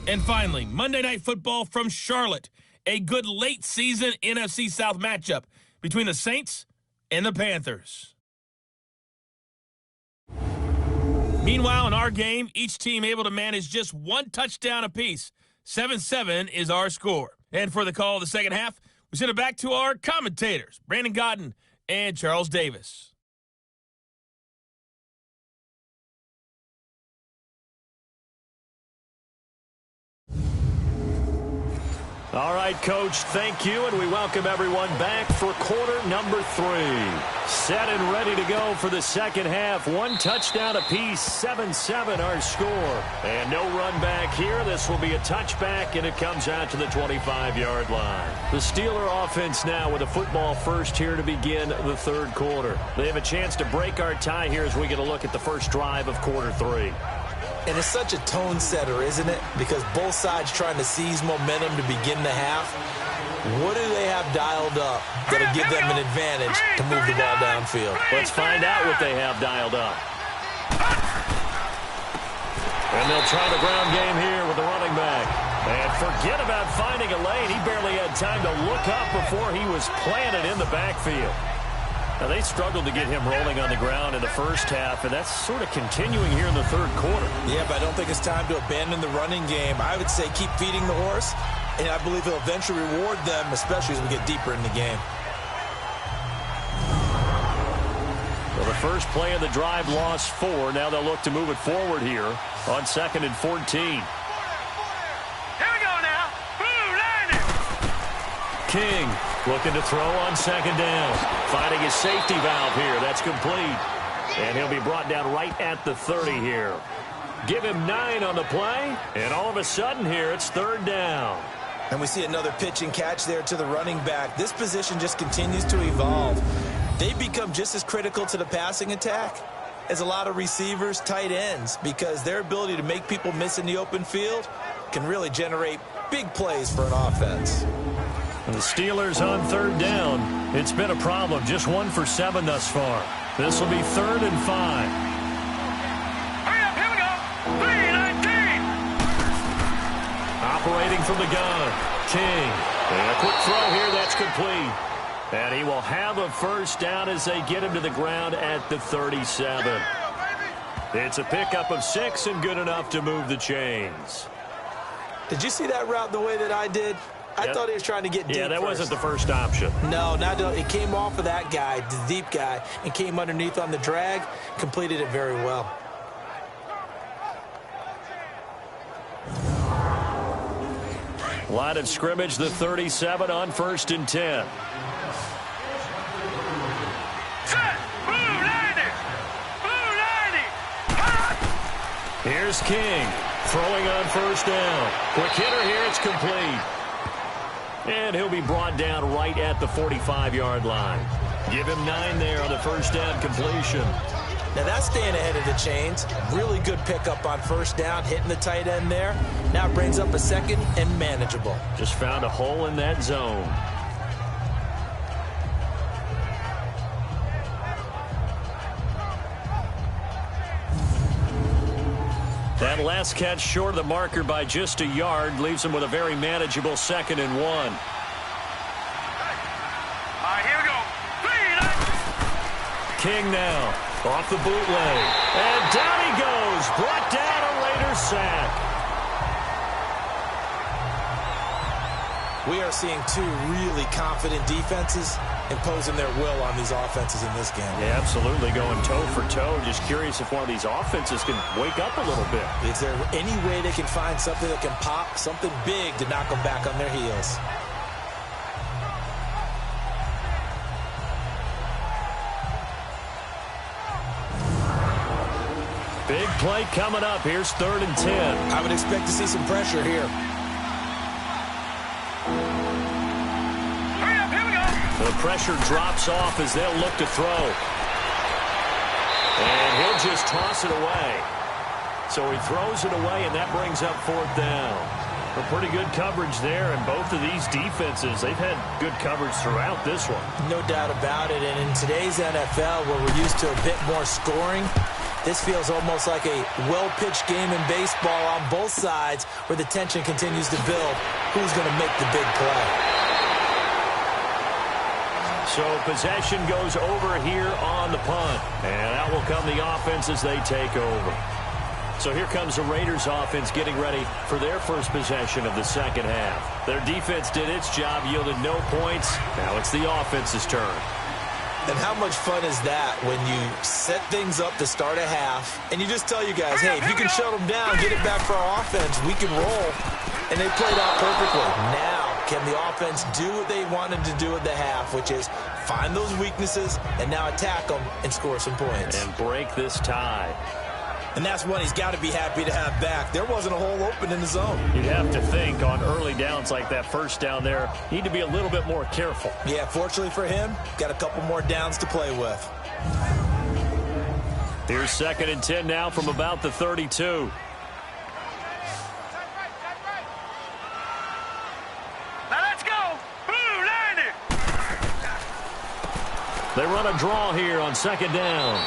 A: And finally, Monday Night Football from Charlotte. A good late-season NFC South matchup between the Saints and the Panthers. Meanwhile, in our game, each team able to manage just one touchdown apiece. 7-7 is our score. And for the call of the second half, we send it back to our commentators, Brandon Godden and Charles Davis.
B: All right, Coach, thank you, and we welcome everyone back for quarter number 3. Set and ready to go for the second half. One touchdown apiece, 7-7 our score. And no run back here. This will be a touchback, and it comes out to the 25-yard line. The Steeler offense now with a football first here to begin the third quarter. They have a chance to break our tie here as we get a look at the first drive of quarter 3.
C: And it's such a tone setter, isn't it? Because both sides trying to seize momentum to begin the half. What do they have dialed up that'll give them an advantage to move the ball downfield?
B: Let's find out what they have dialed up. And they'll try the ground game here with the running back. And forget about finding a lane. He barely had time to look up before he was planted in the backfield. Now, they struggled to get him rolling on the ground in the first half, and that's sort of continuing here in the third quarter.
C: Yeah, but I don't think it's time to abandon the running game. I would say keep feeding the horse, and I believe he'll eventually reward them, especially as we get deeper in the game.
B: Well, the first play of the drive lost 4. Now they'll look to move it forward here on 2nd and 14.
D: Here we go now. Blue line it.
B: King looking to throw on 2nd down. Finding his safety valve here. That's complete. And he'll be brought down right at the 30 here. Give him 9 on the play. And all of a sudden here, it's 3rd down.
C: And we see another pitch and catch there to the running back. This position just continues to evolve. They become just as critical to the passing attack as a lot of receivers, tight ends, because their ability to make people miss in the open field can really generate big plays for an offense.
B: And the Steelers on 3rd down. It's been a problem. Just 1 for 7 thus far. This will be 3rd and 5.
D: Hurry up, here we go. 3-19.
B: Operating from the gun. King. And a quick throw here. That's complete. And he will have a first down as they get him to the ground at the 37. It's a pickup of 6 and good enough to move the chains.
C: Did you see that route the way that I did? I thought he was trying to get deep.
B: Yeah, that
C: first.
B: wasn't the first option.
C: No, it came off of that guy, the deep guy, and came underneath on the drag, completed it very well.
B: Line of scrimmage, the 37 on 1st and 10. Here's King, throwing on 1st down. Quick hitter here, it's complete. And he'll be brought down right at the 45-yard line. Give him 9 there on the 1st down completion.
C: Now that's staying ahead of the chains. Really good pickup on 1st down, hitting the tight end there. Now brings up a 2nd and manageable.
B: Just found a hole in that zone. That last catch short of the marker by just a yard leaves him with a very manageable 2nd and 1.
D: All right, here we go.
B: King now off the bootleg. And down he goes. Brought down a Raider sack.
C: We are seeing two really confident defenses imposing their will on these offenses in this game.
B: Yeah, absolutely, going toe for toe. Just curious if one of these offenses can wake up a little bit.
C: Is there any way they can find something that can pop, something big to knock them back on their heels?
B: Big play coming up. Here's 3rd and 10.
C: I would expect to see some pressure here.
B: The pressure drops off as they'll look to throw. And he'll just toss it away. So he throws it away, and that brings up 4th down. A pretty good coverage there, and both of these defenses, they've had good coverage throughout this one.
C: No doubt about it, and in today's NFL, where we're used to a bit more scoring, this feels almost like a well-pitched game in baseball on both sides where the tension continues to build. Who's going to make the big play?
B: So possession goes over here on the punt. And out will come the offense as they take over. So here comes the Raiders offense getting ready for their first possession of the 2nd half. Their defense did its job, yielded no points. Now it's the offense's turn.
C: And how much fun is that when you set things up to start a half and you just tell you guys, hey, if you can shut them down, get it back for our offense, we can roll. And they played out perfectly. Now, can the offense do what they wanted to do at the half, which is find those weaknesses and now attack them and score some points?
B: And break this tie.
C: And that's one he's got to be happy to have back. There wasn't a hole open in the zone.
B: You'd have to think on early downs like that 1st down there, need to be a little bit more careful.
C: Yeah, fortunately for him, got a couple more downs to play with.
B: Here's 2nd and 10 now from about the 32. They run a draw here on 2nd down.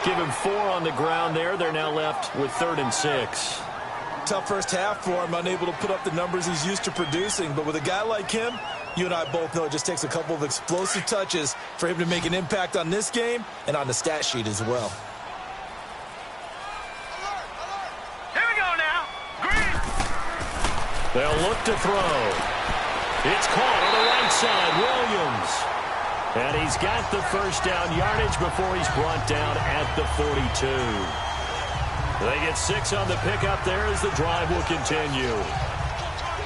B: Give him 4 on the ground there. They're now left with 3rd and 6.
C: Tough first half for him, unable to put up the numbers he's used to producing. But with a guy like him, you and I both know it just takes a couple of explosive touches for him to make an impact on this game and on the stat sheet as well.
D: Here we go now. Green.
B: They'll look to throw. It's caught on the right side. Williams. And he's got the 1st down yardage before he's brought down at the 42. They get 6 on the pickup there as the drive will continue.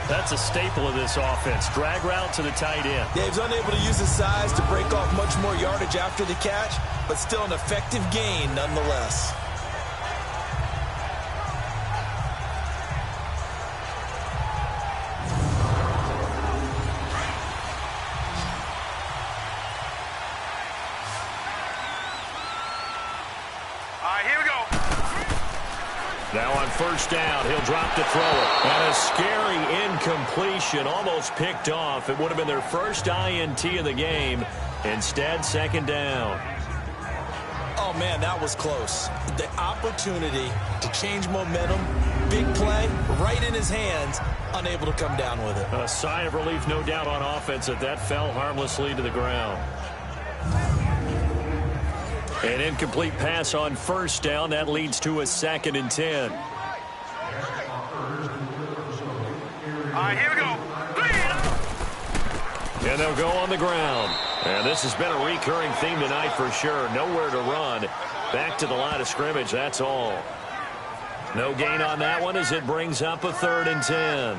B: That's a staple of this offense. Drag route to the tight end.
C: Dave's unable to use his size to break off much more yardage after the catch, but still an effective gain nonetheless.
B: Now on 1st down, he'll drop to throw it. And a scary incompletion, almost picked off. It would have been their first INT of the game. Instead, 2nd down.
C: Oh, man, that was close. The opportunity to change momentum, big play, right in his hands, unable to come down with it.
B: A sigh of relief, no doubt, on offense that fell harmlessly to the ground. An incomplete pass on 1st down. That leads to a 2nd and 10.
D: All right, here we go. 3.
B: And they'll go on the ground. And this has been a recurring theme tonight for sure. Nowhere to run. Back to the line of scrimmage, that's all. No gain on that one as it brings up a 3rd and 10.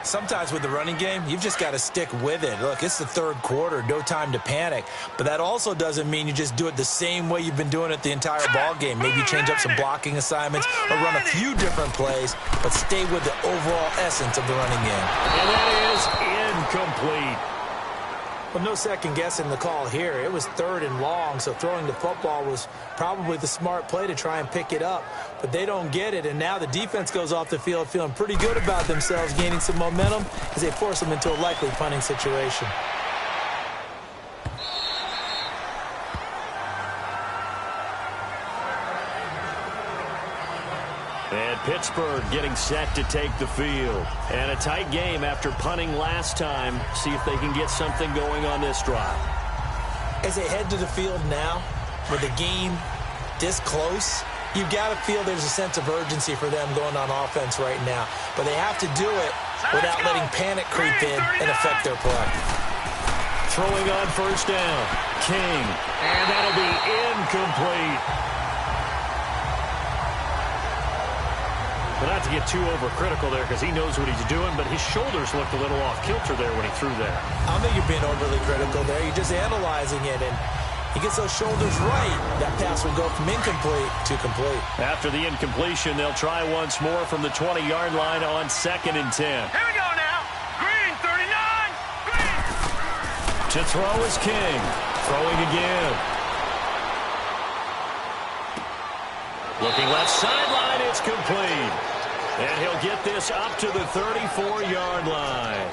C: Sometimes with the running game, you've just got to stick with it. Look, it's the 3rd quarter, no time to panic. But that also doesn't mean you just do it the same way you've been doing it the entire ball game. Maybe change up some blocking assignments or run a few different plays, but stay with the overall essence of the running game.
B: And that is incomplete.
C: Well, no second guessing the call here. It was 3rd and long, so throwing the football was probably the smart play to try and pick it up. But they don't get it, and now the defense goes off the field feeling pretty good about themselves, gaining some momentum as they force them into a likely punting situation.
B: And Pittsburgh getting set to take the field. And a tight game after punting last time. See if they can get something going on this drive.
C: As they head to the field now, with the game this close, you've got to feel there's a sense of urgency for them going on offense right now. But they have to do it without letting panic creep in and affect their play.
B: Throwing on 1st down. King. And that'll be incomplete. But not to get too overcritical there because he knows what he's doing, but his shoulders looked a little off kilter there when he threw there.
C: I don't think you're being overly critical there. You're just analyzing it, and he gets those shoulders right. That pass will go from incomplete to complete.
B: After the incompletion, they'll try once more from the 20-yard line on 2nd and 10.
D: Here we go now. Green, 39. Green.
B: To throw is King. Throwing again. Looking left sideline, it's complete. And he'll get this up to the 34-yard line.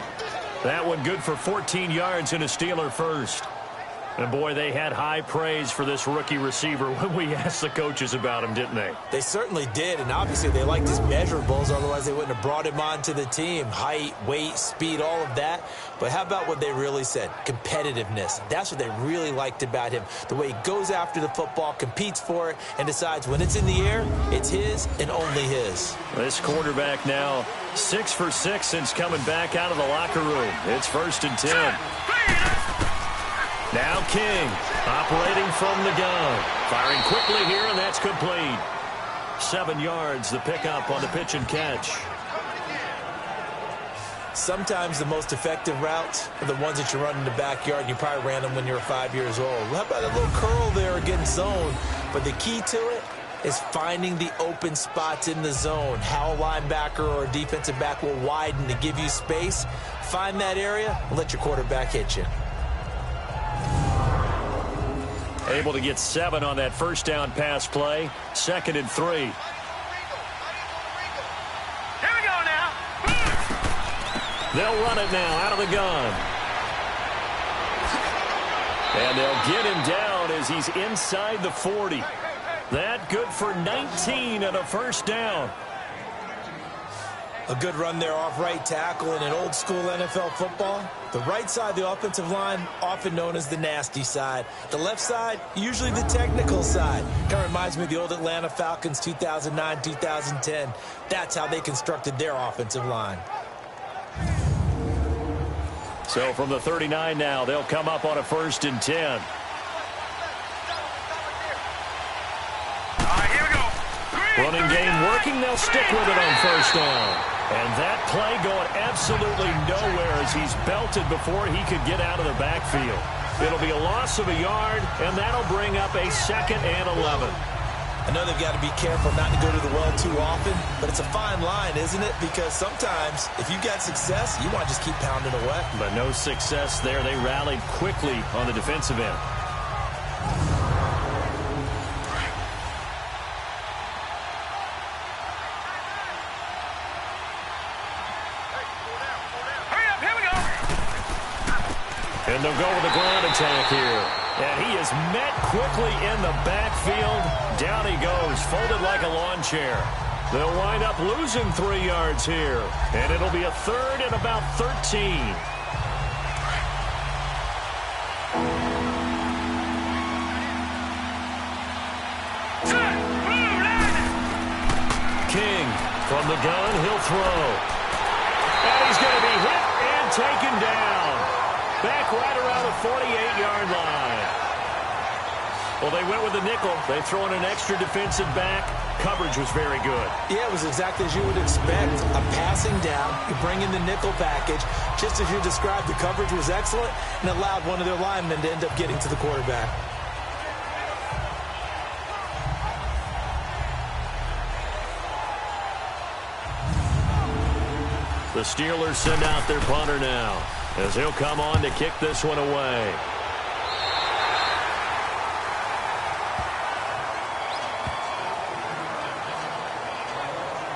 B: That one good for 14 yards and a Steeler first. And, boy, they had high praise for this rookie receiver when we asked the coaches about him, didn't they?
C: They certainly did, and obviously they liked his measurables. Otherwise, they wouldn't have brought him onto the team. Height, weight, speed, all of that. But how about what they really said? Competitiveness. That's what they really liked about him. The way he goes after the football, competes for it, and decides when it's in the air, it's his and only his.
B: This quarterback now 6 for 6 since coming back out of the locker room. It's 1st and 10. Now King, operating from the gun. Firing quickly here, and that's complete. 7 yards, the pickup on the pitch and catch.
C: Sometimes the most effective routes are the ones that you run in the backyard. You probably ran them when you were 5 years old. How about a little curl there against zone? But the key to it is finding the open spots in the zone. How a linebacker or a defensive back will widen to give you space. Find that area and let your quarterback hit you.
B: Able to get 7 on that 1st down pass play. 2nd and 3.
D: Here we go now.
B: They'll run it now out of the gun. And they'll get him down as he's inside the 40. That good for 19 and a 1st down.
C: A good run there off right tackle in an old school NFL football. The right side of the offensive line, often known as the nasty side. The left side, usually the technical side. Kind of reminds me of the old Atlanta Falcons 2009, 2010. That's how they constructed their offensive line.
B: So from the 39 now, they'll come up on a 1st and 10.
D: All right, here we go. Green,
B: Running game working, they'll stick with it on 1st down. And that play going absolutely nowhere as he's belted before he could get out of the backfield. It'll be a loss of a yard, and that'll bring up a 2nd and 11.
C: I know they've got to be careful not to go to the well too often, but it's a fine line, isn't it? Because sometimes, if you've got success, you want to just keep pounding away.
B: But no success there. They rallied quickly on the defensive end. And they'll go with the ground attack here. And he is met quickly in the backfield. Down he goes, folded like a lawn chair. They'll wind up losing 3 yards here. And it'll be a 3rd and about 13. King from the gun, he'll throw. And he's going to be hit and taken down. back right around the 48-yard line. Well, they went with the nickel. They throw in an extra defensive back. Coverage was very good.
C: Yeah, it was exactly as you would expect. A passing down, you bring in the nickel package. Just as you described, the coverage was excellent and allowed one of their linemen to end up getting to the quarterback.
B: The Steelers send out their punter now as he'll come on to kick this one away.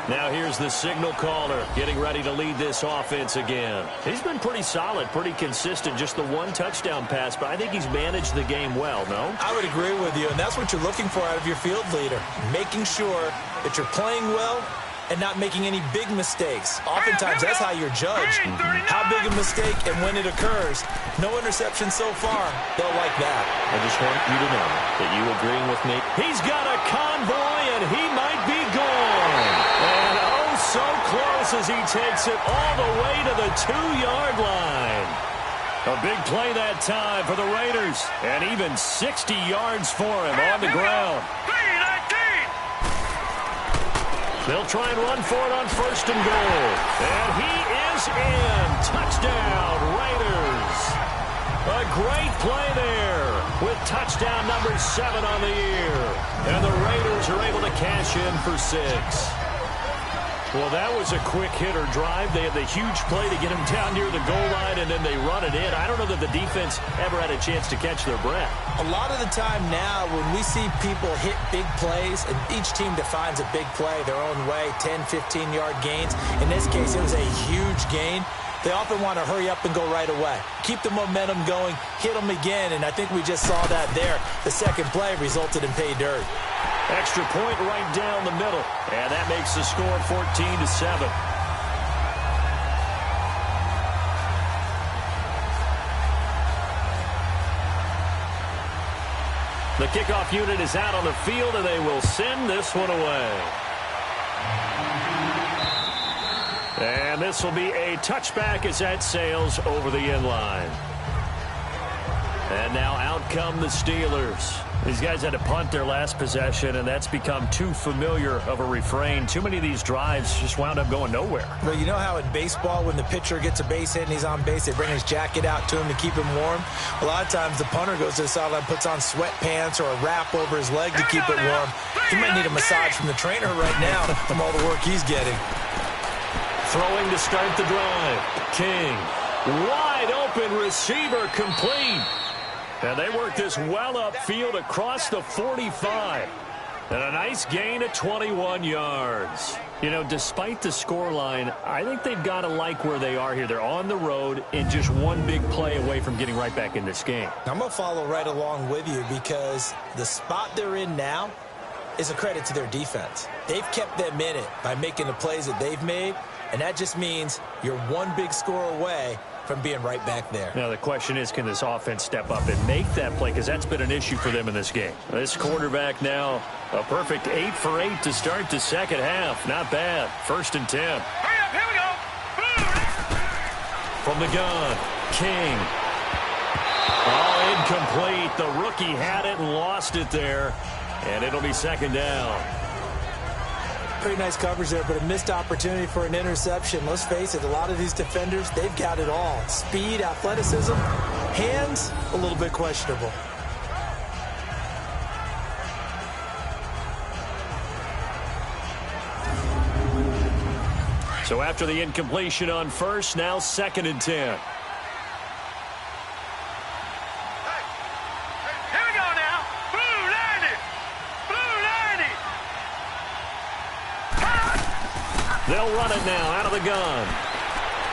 B: Now here's the signal caller getting ready to lead this offense again. He's been pretty solid, pretty consistent, just the one touchdown pass, but I think he's managed the game well, no?
C: I would agree with you, and that's what you're looking for out of your field leader, making sure that you're playing well and not making any big mistakes. Oftentimes, that's how you're judged. How big a mistake and when it occurs. No interception so far. They'll like that.
B: I just want you to know that you agreeing with me. He's got a convoy, and he might be gone. And oh, so close as he takes it all the way to the 2-yard line. A big play that time for the Raiders. And even 60 yards for him on the ground. They'll try and run for it on 1st and goal. And he is in. Touchdown, Raiders. A great play there with touchdown number 7 on the year. And the Raiders are able to cash in for 6. Well, that was a quick hitter drive. They had the huge play to get him down near the goal line, and then they run it in. I don't know that the defense ever had a chance to catch their breath.
C: A lot of the time now when we see people hit big plays, and each team defines a big play their own way, 10, 15-yard gains. In this case, it was a huge gain. They often want to hurry up and go right away. Keep the momentum going, hit them again, and I think we just saw that there. The second play resulted in pay dirt.
B: Extra point right down the middle, and that makes the score 14-7. The kickoff unit is out on the field, and they will send this one away. And this will be a touchback as that sails over the end line. And now out come the Steelers. These guys had to punt their last possession, and that's become too familiar of a refrain. Too many of these drives just wound up going nowhere.
C: Well, you know how in baseball, when the pitcher gets a base hit and he's on base, they bring his jacket out to him to keep him warm? A lot of times the punter goes to the sideline, puts on sweatpants or a wrap over his leg to keep it warm. He might need a massage from the trainer right now from all the work he's getting.
B: Throwing to start the drive. King. Wide open receiver complete. And they work this well upfield across the 45. And a nice gain of 21 yards. You know, despite the scoreline, I think they've got to like where they are here. They're on the road and just one big play away from getting right back in this game.
C: I'm going to follow right along with you because the spot they're in now is a credit to their defense. They've kept them in it by making the plays that they've made, and that just means you're one big score away from being right back there.
B: Now the question is, can this offense step up and make that play? Because that's been an issue for them in this game. This quarterback now, a perfect 8 for 8 to start the second half. Not bad. 1st and 10.
D: Hurry up, here we go.
B: From the gun, King. All incomplete. The rookie had it and lost it there. And it'll be 2nd down.
C: Pretty nice coverage there, but a missed opportunity for an interception. Let's face it, a lot of these defenders, they've got it all. Speed, athleticism, hands, a little bit questionable.
B: So after the incompletion on 1st, now 2nd and 10. They'll run it now out of the gun.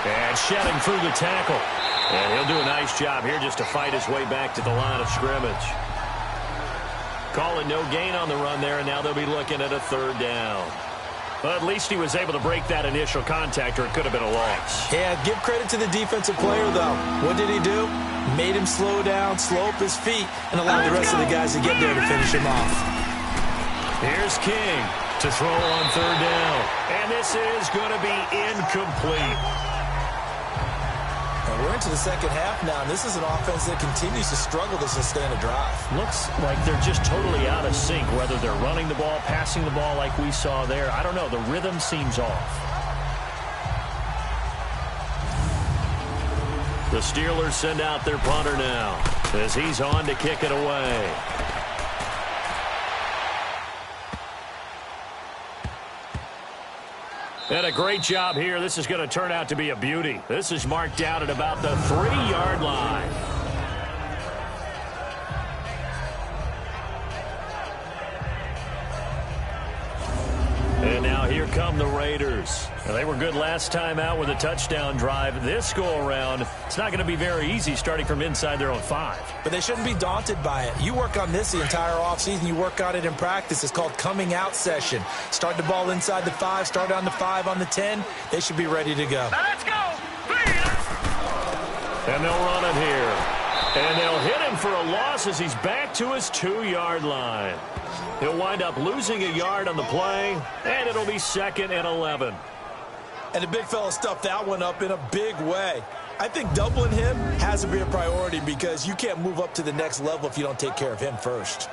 B: And shedding through the tackle. And he'll do a nice job here just to fight his way back to the line of scrimmage. Calling no gain on the run there, and now they'll be looking at a 3rd down. But at least he was able to break that initial contact, or it could have been a loss.
C: Yeah, give credit to the defensive player, though. What did he do? Made him slow down, slow up his feet, and allowed the rest of the guys to get there to finish him off.
B: Here's King to throw on 3rd down. And this is going to be incomplete.
C: We're into the second half now, and this is an offense that continues to struggle to sustain a drive.
B: Looks like they're just totally out of sync, whether they're running the ball, passing the ball like we saw there. I don't know. The rhythm seems off. The Steelers send out their punter now as he's on to kick it away. And a great job here. This is going to turn out to be a beauty. This is marked out at about the 3-yard line. And now here come the Raiders. Now, they were good last time out with a touchdown drive. This go-around, it's not going to be very easy starting from inside their own 5.
C: But they shouldn't be daunted by it. You work on this the entire offseason. You work on it in practice. It's called coming out session. Start the ball inside the 5, start on the 5, on the 10. They should be ready to go.
D: Now let's go.
B: And they'll run it here. And they'll hit him for a loss as he's back to his 2-yard line. He'll wind up losing a yard on the play, and it'll be 2nd and 11.
C: And the big fella stuffed that one up in a big way. I think doubling him has to be a priority because you can't move up to the next level if you don't take care of him first.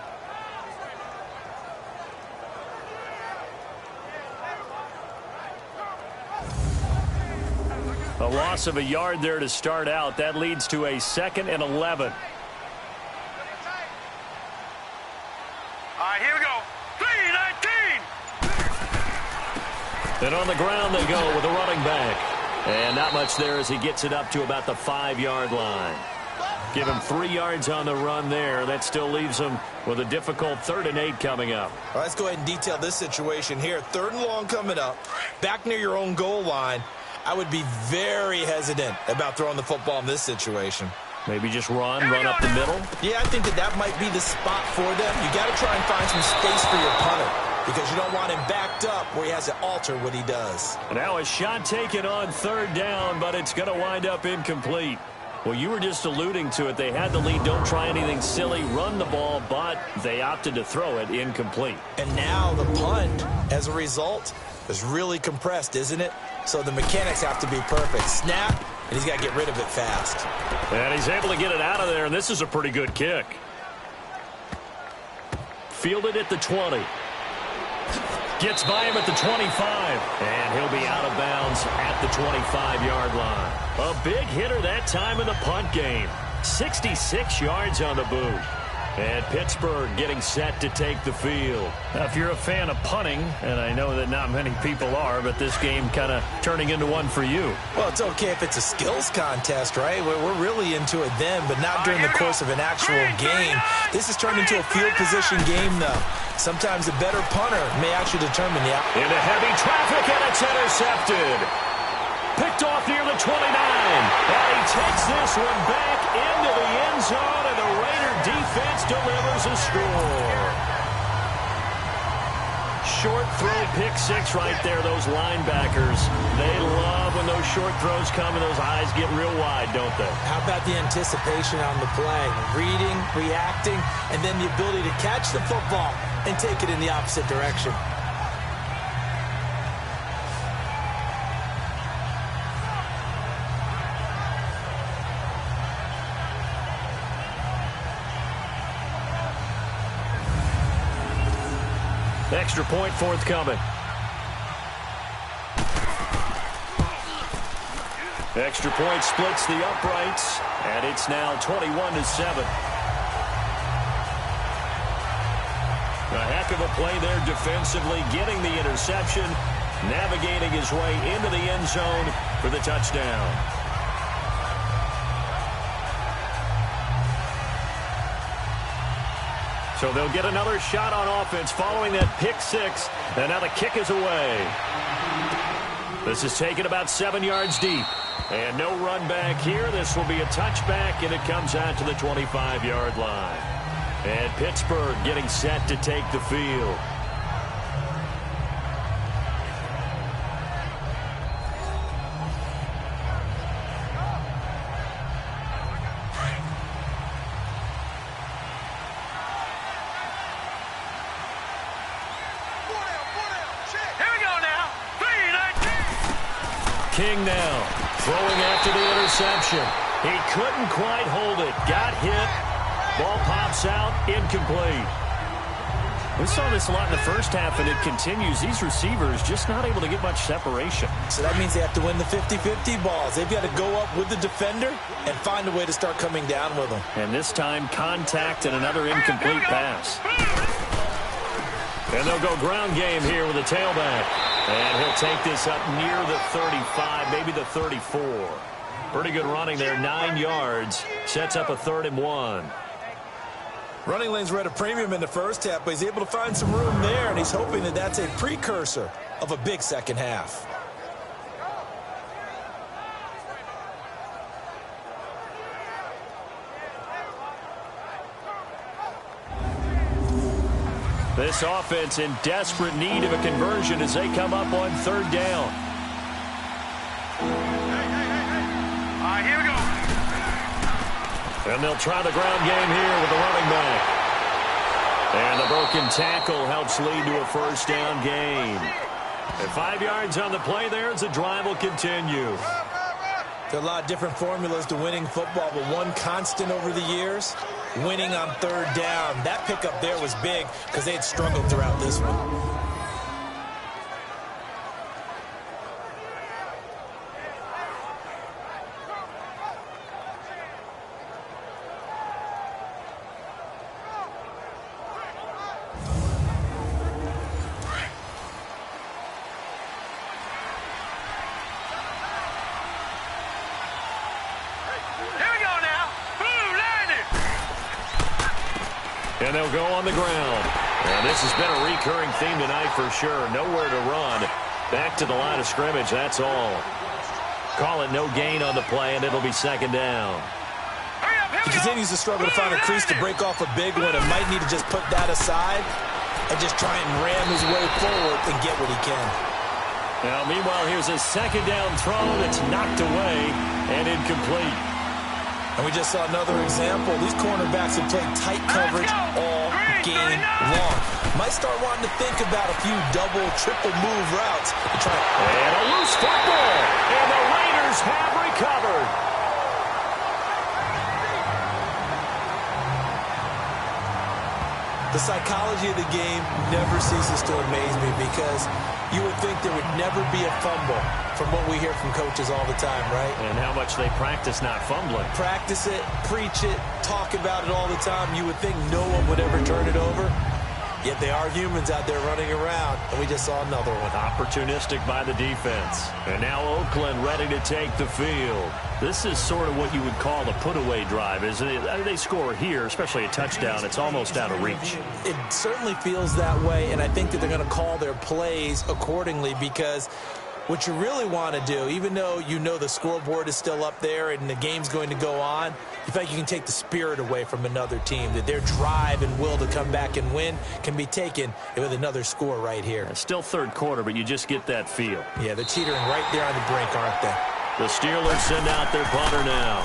B: A loss of a yard there to start out. That leads to a 2nd and 11.
D: All right, here we go. 3-19.
B: And on the ground they go with a running back. And not much there as he gets it up to about the 5-yard line. Give him 3 yards on the run there. That still leaves him with a difficult 3rd and 8 coming up.
C: All right, let's go ahead and detail this situation here. 3rd and long coming up. Back near your own goal line. I would be very hesitant about throwing the football in this situation.
B: Maybe just run up the middle.
C: Yeah, I think that might be the spot for them. You got to try and find some space for your punter because you don't want him backed up where he has to alter what he does.
B: Now a shot taken on 3rd down, but it's going to wind up incomplete. Well, you were just alluding to it. They had the lead. Don't try anything silly. Run the ball, but they opted to throw it incomplete.
C: And now the punt, as a result, is really compressed, isn't it? So the mechanics have to be perfect. Snap, and he's got to get rid of it fast.
B: And he's able to get it out of there, and this is a pretty good kick. Fielded at the 20. Gets by him at the 25. And he'll be out of bounds at the 25-yard line. A big hitter that time in the punt game. 66 yards on the boot. And Pittsburgh getting set to take the field. Now, if you're a fan of punting, and I know that not many people are, but this game kind of turning into one for you.
C: Well, it's okay if it's a skills contest, right? We're really into it then, but not during the course of an actual game. This has turned into a field position game, though. Sometimes the better punter may actually determine the outcome.
B: Into heavy traffic, and it's intercepted. Picked off near the 29. And he takes this one back into the end zone, and the Raider defense delivers a score. Short throw, pick 6 right there. Those linebackers, they love when those short throws come and those eyes get real wide, don't they?
C: How about the anticipation on the play? Reading, reacting, and then the ability to catch the football and take it in the opposite direction.
B: Extra point forthcoming. Extra point splits the uprights, and it's now 21-7. A heck of a play there defensively, getting the interception, navigating his way into the end zone for the touchdown. So they'll get another shot on offense following that pick 6, and now the kick is away. This is taken about 7 yards deep, and no run back here. This will be a touchback, and it comes out to the 25-yard line. And Pittsburgh getting set to take the field.
D: Here we go now. 3-19.
B: King now throwing after the interception. He couldn't quite hold it. Got hit. Ball pops out. Incomplete. We saw this a lot in the first half, and it continues. These receivers just not able to get much separation.
C: So that means they have to win the 50-50 balls. They've got to go up with the defender and find a way to start coming down with them.
B: And this time, contact and another incomplete pass. And they'll go ground game here with a tailback. And he'll take this up near the 35, maybe the 34. Pretty good running there, 9 yards. Sets up a 3rd and 1.
C: Running lanes were at a premium in the first half, but he's able to find some room there, and he's hoping that that's a precursor of a big second half.
B: This offense in desperate need of a conversion as they come up on 3rd down.
D: All right, here we go.
B: And they'll try the ground game here with the running back. And the broken tackle helps lead to a 1st down gain. And 5 yards on the play there as the drive will continue.
C: There are a lot of different formulas to winning football, but one constant over the years, winning on 3rd down. That pickup there was big because they had struggled throughout this one.
B: And they'll go on the ground. And this has been a recurring theme tonight for sure. Nowhere to run. Back to the line of scrimmage, that's all. Call it no gain on the play, and it'll be 2nd down.
C: He continues to struggle to find a crease to break off a big one and might need to just put that aside and just try and ram his way forward and get what he can.
B: Now, meanwhile, here's a 2nd down throw that's knocked away and incomplete.
C: And we just saw another example. These cornerbacks have played tight coverage all game long. Might start wanting to think about a few double, triple move routes.
B: And a loose football. And the Raiders have recovered.
C: The psychology of the game never ceases to amaze me because you would think there would never be a fumble from what we hear from coaches all the time, right?
B: And how much they practice not fumbling.
C: Practice it, preach it, talk about it all the time. You would think no one would ever turn it over. Yet they are humans out there running around, and we just saw another one.
B: Opportunistic by the defense. And now Oakland ready to take the field. This is sort of what you would call a put-away drive, isn't it? I mean, they score here, especially a touchdown. It's almost out of reach.
C: It certainly feels that way, and I think that they're going to call their plays accordingly because what you really want to do, even though you know the scoreboard is still up there and the game's going to go on, you feel like you can take the spirit away from another team, that their drive and will to come back and win can be taken with another score right here.
B: It's still 3rd quarter, but you just get that feel.
C: Yeah, they're teetering right there on the brink, aren't they?
B: The Steelers send out their punter now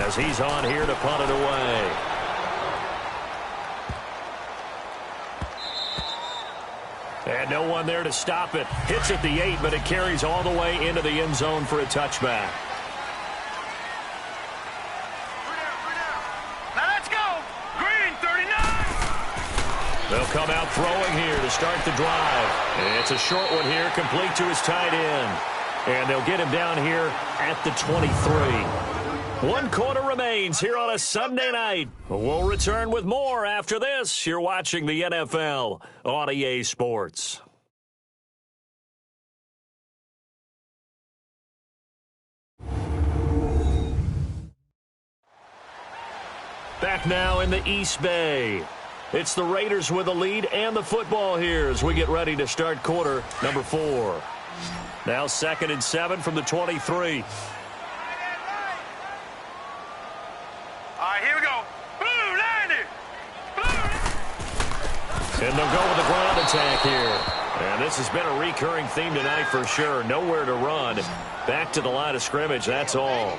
B: as he's on here to punt it away. And no one there to stop it. Hits at the 8, but it carries all the way into the end zone for a touchback.
D: Now let's go. Green 39.
B: They'll come out throwing here to start the drive. And it's a short one here, complete to his tight end. And they'll get him down here at the 23. 1 quarter remains here on a Sunday night. We'll return with more after this. You're watching the NFL on EA Sports. Back now in the East Bay. It's the Raiders with the lead and the football here as we get ready to start quarter number 4. Now 2nd and 7 from the 23.
D: All right, here we go. Blue, landed.
B: And they'll go with the ground attack here. And this has been a recurring theme tonight for sure. Nowhere to run. Back to the line of scrimmage, that's all.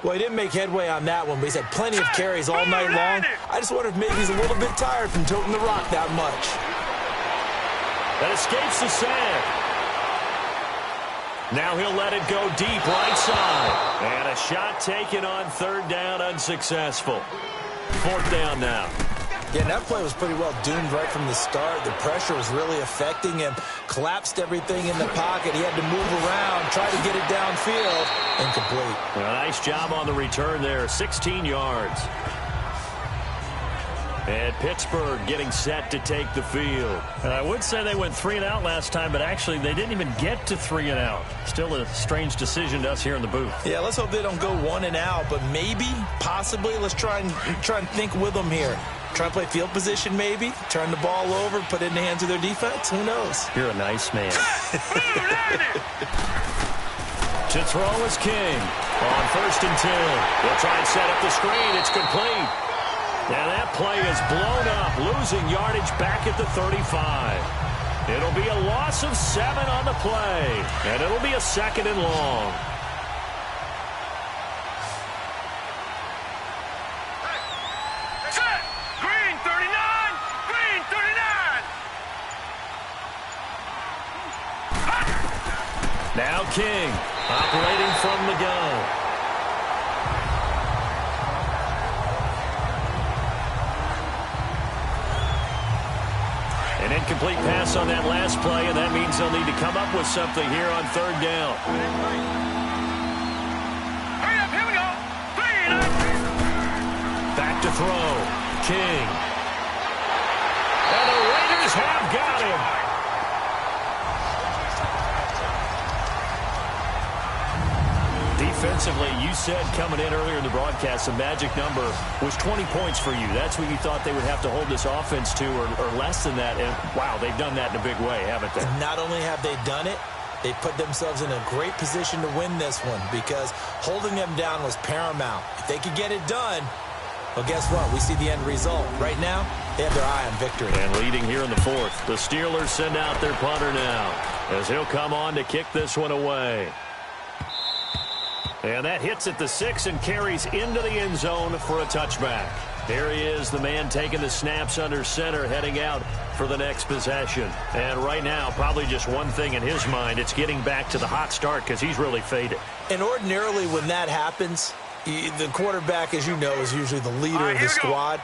C: Well, he didn't make headway on that one, but he's had plenty of carries all night long. I just wonder if maybe he's a little bit tired from toting the rock that much.
B: That escapes the sack. Now he'll let it go deep right side. And a shot taken on third down, unsuccessful. Fourth down now.
C: Yeah, that play was pretty well doomed right from the start. The pressure was really affecting him. Collapsed everything in the pocket. He had to move around, try to get it downfield. Incomplete.
B: A nice job on the return there. 16 yards. And Pittsburgh getting set to take the field.
E: And I would say they went 3 and out last time, but actually they didn't even get to 3 and out. Still a strange decision to us here in the booth.
C: Yeah, let's hope they don't go 1 and out, but maybe, possibly, let's try and think with them here. Try and play field position maybe, turn the ball over, put it in the hands of their defense. Who knows?
E: You're a nice man.
B: To throw is King on 1st and 10. They'll try and set up the screen. It's complete. And that play is blown up, losing yardage back at the 35. It'll be a loss of 7 on the play, and it'll be a 2nd and long.
D: Set. Green 39. Green 39.
B: Now King operating from the gun. An incomplete pass on that last play, and that means they'll need to come up with something here on 3rd down.
D: Hurry up, here we go. 3 and out.
B: Back to throw. King. And the Raiders have got him. Defensively, you said coming in earlier in the broadcast, the magic number was 20 points for you. That's what you thought they would have to hold this offense to, or less than that. And, wow, they've done that in a big way, haven't they?
C: Not only have they done it, they put themselves in a great position to win this one because holding them down was paramount. If they could get it done, well, guess what? We see the end result. Right now, they have their eye on victory.
B: And leading here in the 4th, the Steelers send out their punter now as he'll come on to kick this one away. And that hits at the 6 and carries into the end zone for a touchback. There he is, the man taking the snaps under center, heading out for the next possession. And right now, probably just one thing in his mind, it's getting back to the hot start because he's really faded.
C: And ordinarily when that happens, the quarterback, as you know, is usually the leader of the squad.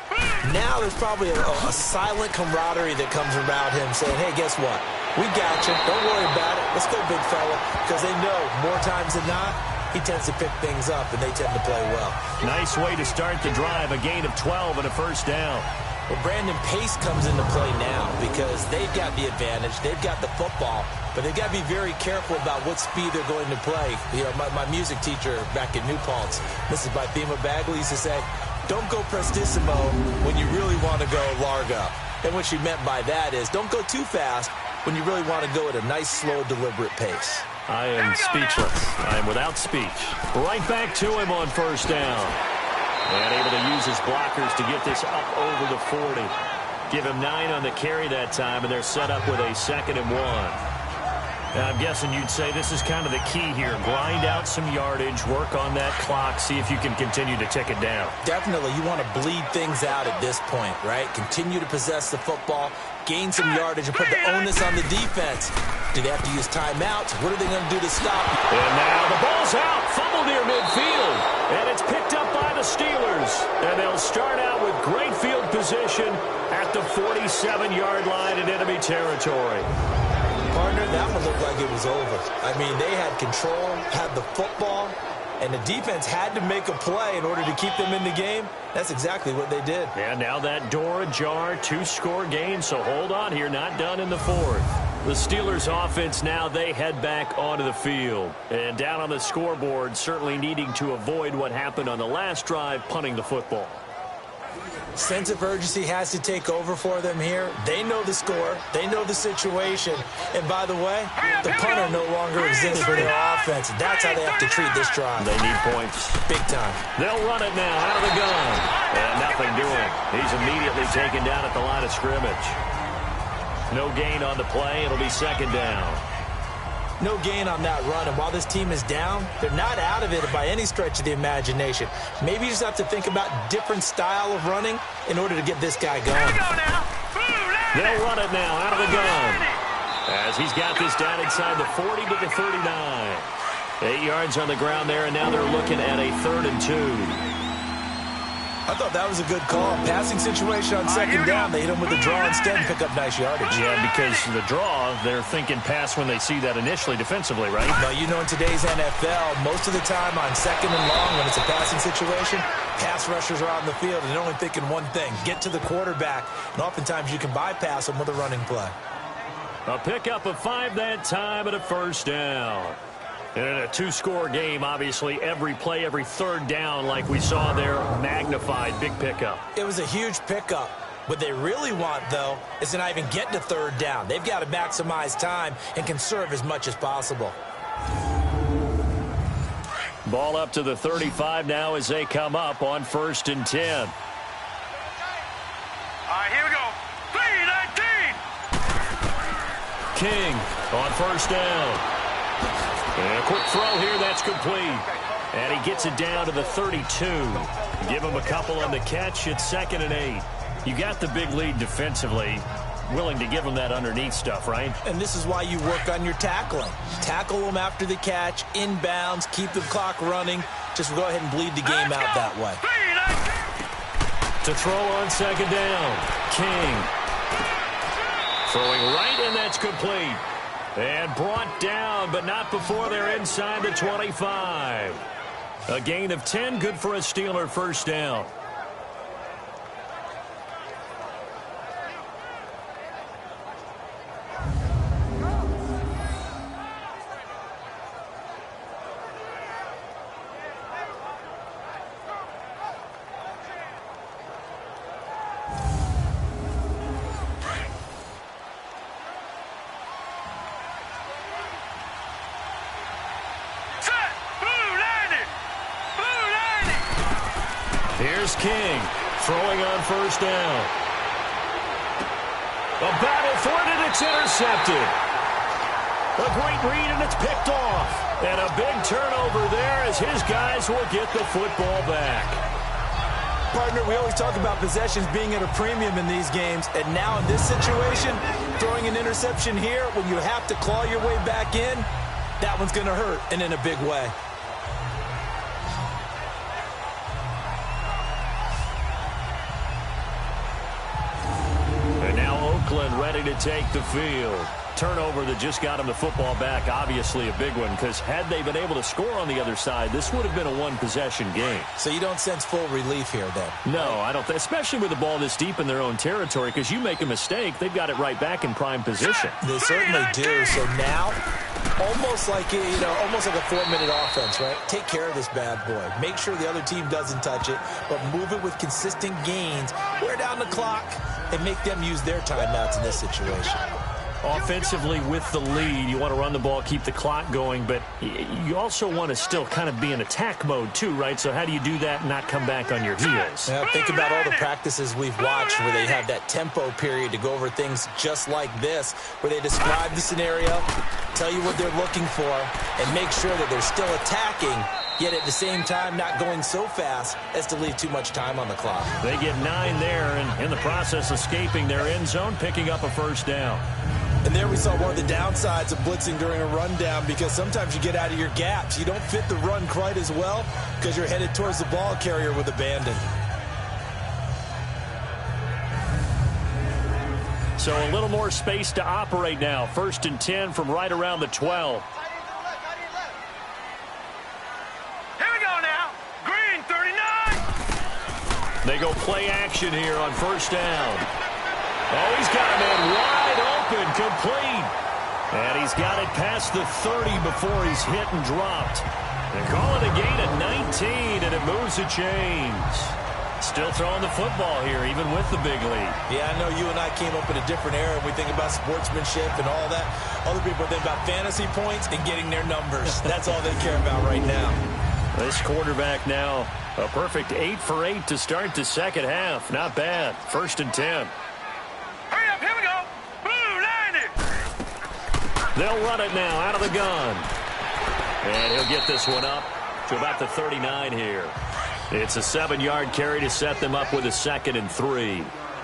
C: Now there's probably a silent camaraderie that comes about him saying, hey, guess what? We got you. Don't worry about it. Let's go, big fella. Because they know more times than not, he tends to pick things up, and they tend to play well.
B: Nice way to start the drive, a gain of 12 and a 1st down.
C: Well, Brandon, pace comes into play now because they've got the advantage. They've got the football, but they've got to be very careful about what speed they're going to play. You know, my music teacher back in New Paltz, Mrs. Bythema Bagley, used to say, don't go prestissimo when you really want to go largo. And what she meant by that is don't go too fast when you really want to go at a nice, slow, deliberate pace.
B: I am speechless. I am without speech. Right back to him on 1st down. And able to use his blockers to get this up over the 40. Give him 9 on the carry that time, and they're set up with a 2nd and 1. Now, I'm guessing you'd say this is kind of the key here. Grind out some yardage, work on that clock, see if you can continue to tick it down.
C: Definitely. You want to bleed things out at this point, right? Continue to possess the football, gain some yardage, and put the onus on the defense. Do they have to use timeouts? What are they going to do to stop?
B: And now the ball's out. Fumble near midfield. And it's picked up by the Steelers. And they'll start out with great field position at the 47-yard line in enemy territory.
C: Partner, that one looked like it was over. I mean, they had control, had the football, and the defense had to make a play in order to keep them in the game. That's exactly what they did.
B: And now that door ajar, 2-score game, so hold on here, not done in the 4th. The Steelers offense now, they head back onto the field. And down on the scoreboard, certainly needing to avoid what happened on the last drive, punting the football.
C: Sense of urgency has to take over for them here. They know the score. They know the situation. And by the way, the punter no longer exists for their offense. That's how they have to treat this drive.
B: They need points.
C: Big time.
B: They'll run it now out of the gun. And nothing doing. He's immediately taken down at the line of scrimmage. No gain on the play. It'll be 2nd down.
C: No gain on that run, and while this team is down, they're not out of it by any stretch of the imagination. Maybe you just have to think about different style of running in order to get this guy going.
B: They'll run it now out of the gun. As he's got this down inside the 40 to the 39. 8 yards on the ground there, and now they're looking at a 3rd and 2.
C: I thought that was a good call. Passing situation on second down. They hit him with the draw instead and pick up nice yardage.
B: Yeah, because the draw, they're thinking pass when they see that initially defensively, right?
C: No, you know in today's NFL, most of the time on second and long when it's a passing situation, pass rushers are out in the field and they're only thinking one thing, get to the quarterback. And oftentimes you can bypass them with a running play.
B: A pickup of 5 that time and a 1st down. And in a 2-score game, obviously, every play, every 3rd down, like we saw there, magnified, big pickup.
C: It was a huge pickup. What they really want, though, is to not even get to 3rd down. They've got to maximize time and conserve as much as possible.
B: Ball up to the 35 now as they come up on 1st and 10.
D: All right, here we go. 3-19.
B: King on 1st down. And a quick throw here, that's complete. And he gets it down to the 32. Give him a couple on the catch. It's 2nd and 8. You got the big lead defensively. Willing to give him that underneath stuff, right?
C: And this is why you work on your tackling. Tackle them after the catch, inbounds, keep the clock running. Just go ahead and bleed the game out that way.
B: To throw on 2nd down. King. Throwing right, and that's complete. And brought down, but not before they're inside the 25. A gain of 10, good for a Steeler 1st down. Here's King, throwing on 1st down. A battle for it, and it's intercepted. A great read, and it's picked off. And a big turnover there as his guys will get the football back.
C: Partner, we always talk about possessions being at a premium in these games, and now in this situation, throwing an interception here when you have to claw your way back in, that one's going to hurt, and in a big way.
B: Oakland ready to take the field. Turnover that just got him the football back, obviously a big one, because had they been able to score on the other side, this would have been a one-possession game.
C: So you don't sense full relief here, then?
B: No, I don't, especially with the ball this deep in their own territory, because you make a mistake, they've got it right back in prime position.
C: They certainly do. So now, almost like almost like a 4-minute offense, right? Take care of this bad boy. Make sure the other team doesn't touch it, but move it with consistent gains. Wear down the clock and make them use their timeouts in this situation.
B: Offensively with the lead, you want to run the ball, keep the clock going, but you also want to still kind of be in attack mode too, right? So how do you do that and not come back on your heels?
C: Yeah, think about all the practices we've watched where they have that tempo period to go over things just like this, where they describe the scenario, tell you what they're looking for, and make sure that they're still attacking, yet at the same time not going so fast as to leave too much time on the clock.
B: They get 9 there, and in the process escaping their end zone, picking up a 1st down.
C: And there we saw one of the downsides of blitzing during a rundown, because sometimes you get out of your gaps. You don't fit the run quite as well because you're headed towards the ball carrier with abandon.
B: So a little more space to operate now. 1st and 10 from right around the 12.
D: Here we go now. Green 39.
B: They go play action here on 1st down. Oh, he's got a man wide open, complete. And he's got it past the 30 before he's hit and dropped. They call it a gain of 19, and it moves the chains. Still throwing the football here, even with the big lead. Yeah,
C: I know you and I came up in a different era. We think about sportsmanship and all that. Other people think about fantasy points and getting their numbers. That's all they care about right now.
B: This quarterback now, a perfect 8 for 8 to start the second half. Not bad. 1st and 10.
D: Hurry up, here we go. Blue 90.
B: They'll run it now out of the gun. And he'll get this one up to about the 39 here. It's a 7-yard carry to set them up with a 2nd and 3.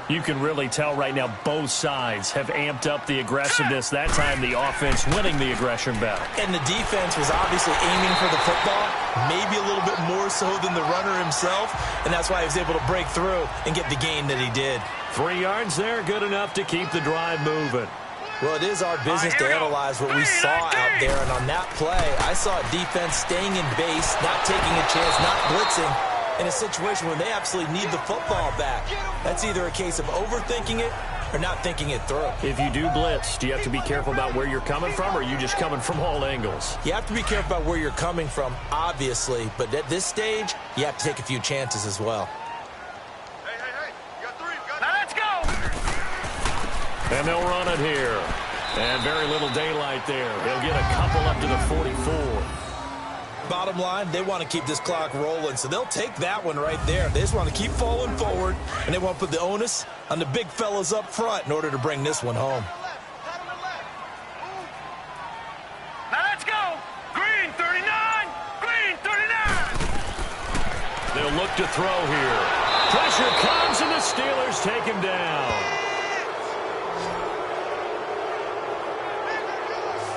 E: You can really tell right now both sides have amped up the aggressiveness. That time the offense winning the aggression battle.
C: And the defense was obviously aiming for the football, maybe a little bit more so than the runner himself, and that's why he was able to break through and get the gain that he did.
B: 3 yards there, good enough to keep the drive moving.
C: Well, it is our business to analyze what we saw out there, and on that play, I saw a defense staying in base, not taking a chance, not blitzing, in a situation where they absolutely need the football back. That's either a case of overthinking it or not thinking it through.
B: If you do blitz, do you have to be careful about where you're coming from, or are you just coming from all angles?
C: You have to be careful about where you're coming from, obviously, but at this stage, you have to take a few chances as well.
D: Hey, you got 3. Now let's go.
B: And they'll run it here. And very little daylight there. He'll get a couple up to the 44.
C: Bottom line, they want to keep this clock rolling, so they'll take that one right there. They just want to keep falling forward, and they want to put the onus on the big fellas up front in order to bring this one home.
D: Now let's go. Green 39. Green 39.
B: They'll look to throw here. Pressure comes, and the Steelers take him down.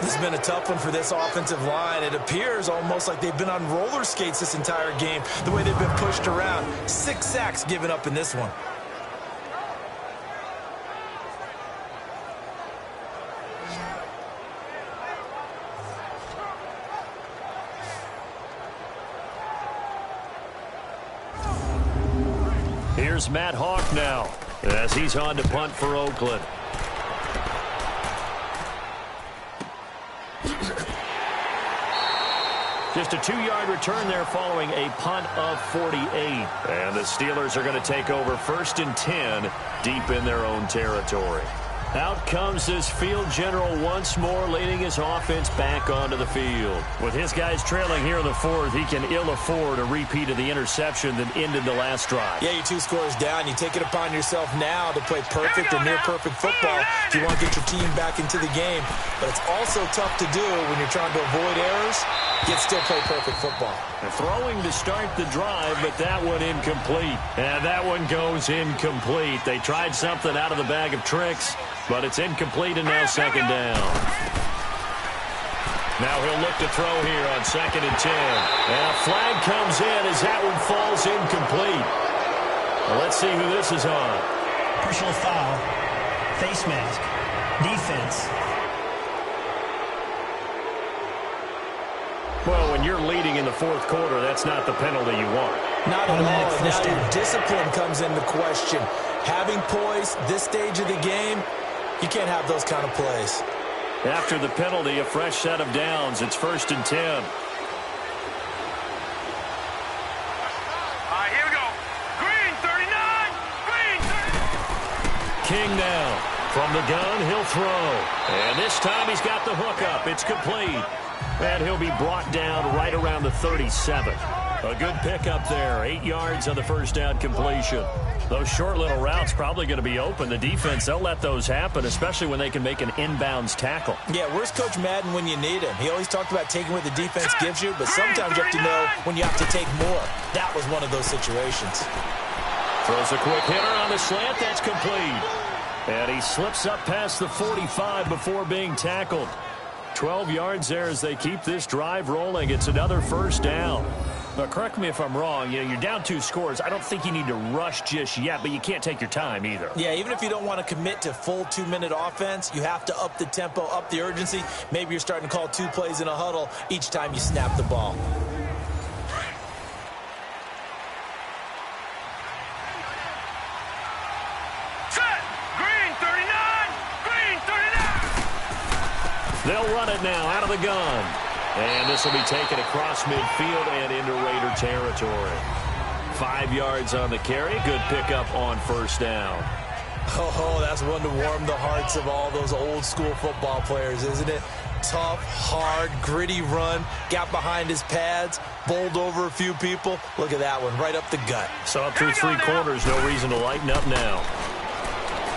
C: This has been a tough one for this offensive line. It appears almost like they've been on roller skates this entire game, the way they've been pushed around. 6 sacks given up in this one.
B: Here's Matt Hawk now as he's on to punt for Oakland. Just a 2-yard return there following a punt of 48. And the Steelers are going to take over 1st and 10 deep in their own territory. Out comes this field general once more, leading his offense back onto the field. With his guys trailing here in the 4th, he can ill afford a repeat of the interception that ended the last drive.
C: Yeah, you're 2 scores down. You take it upon yourself now to play perfect or near-perfect football if you want to get your team back into the game. But it's also tough to do when you're trying to avoid errors, yet still play perfect football.
B: They're throwing to start the drive, but that one incomplete. And that one goes incomplete. They tried something out of the bag of tricks, but it's incomplete, and now 2nd down. Now he'll look to throw here on 2nd and 10. And a flag comes in as that one falls incomplete. Well, let's see who this is on.
G: Personal foul, face mask, defense.
B: Well, when you're leading in the 4th quarter, that's not the penalty you want.
C: Not at all. Now your discipline comes into question. Having poise this stage of the game, you can't have those kind of plays.
B: After the penalty, a fresh set of downs. It's 1st and 10.
D: All right, here we go. Green 39. Green 39.
B: King now. From the gun, he'll throw. And this time he's got the hook up. It's complete. And he'll be brought down right around the 37. A good pickup there. 8 yards on the 1st down completion. Those short little routes probably going to be open. The defense, they'll let those happen, especially when they can make an inbounds tackle.
C: Yeah, where's Coach Madden when you need him? He always talked about taking what the defense gives you, but sometimes you have to know when you have to take more. That was one of those situations.
B: Throws a quick hitter on the slant. That's complete. And he slips up past the 45 before being tackled. 12 yards there as they keep this drive rolling. It's another 1st down. But correct me if I'm wrong. You know, you're down 2 scores. I don't think you need to rush just yet, but you can't take your time either.
C: Yeah, even if you don't want to commit to full 2-minute offense, you have to up the tempo, up the urgency. Maybe you're starting to call 2 plays in a huddle each time you snap the ball.
D: Set. Green 39. Green 39.
B: They'll run it now out of the gun. And this will be taken across midfield and into Raider territory. 5 yards on the carry. Good pickup on 1st down.
C: Oh, that's one to warm the hearts of all those old school football players, isn't it? Tough, hard, gritty run. Got behind his pads, bowled over a few people. Look at that one, right up the gut.
B: So up through 3 quarters, no reason to lighten up now.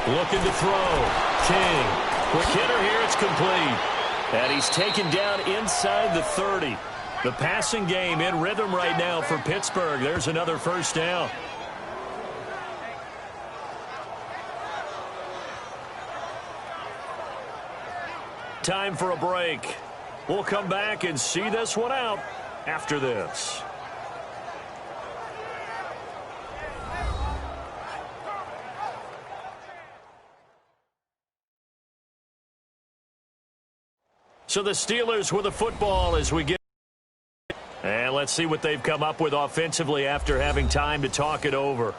B: Looking to throw. King. Quick hitter here, it's complete. And he's taken down inside the 30. The passing game in rhythm right now for Pittsburgh. There's another 1st down. Time for a break. We'll come back and see this one out after this. So the Steelers with the football as we get. And let's see what they've come up with offensively after having time to talk it over.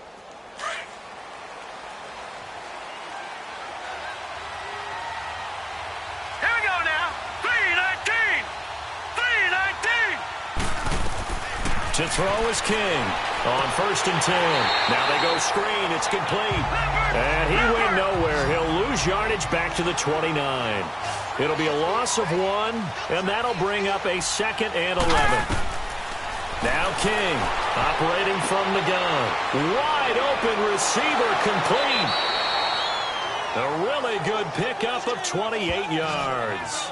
D: Here we go now. 3-19. 3-19.
B: To throw is King on 1st and 10. Now they go screen. It's complete. And he went nowhere. He'll lose yardage back to the 29. It'll be a loss of 1, and that'll bring up a 2nd and 11. Now King operating from the gun. Wide open receiver complete. A really good pickup of 28 yards.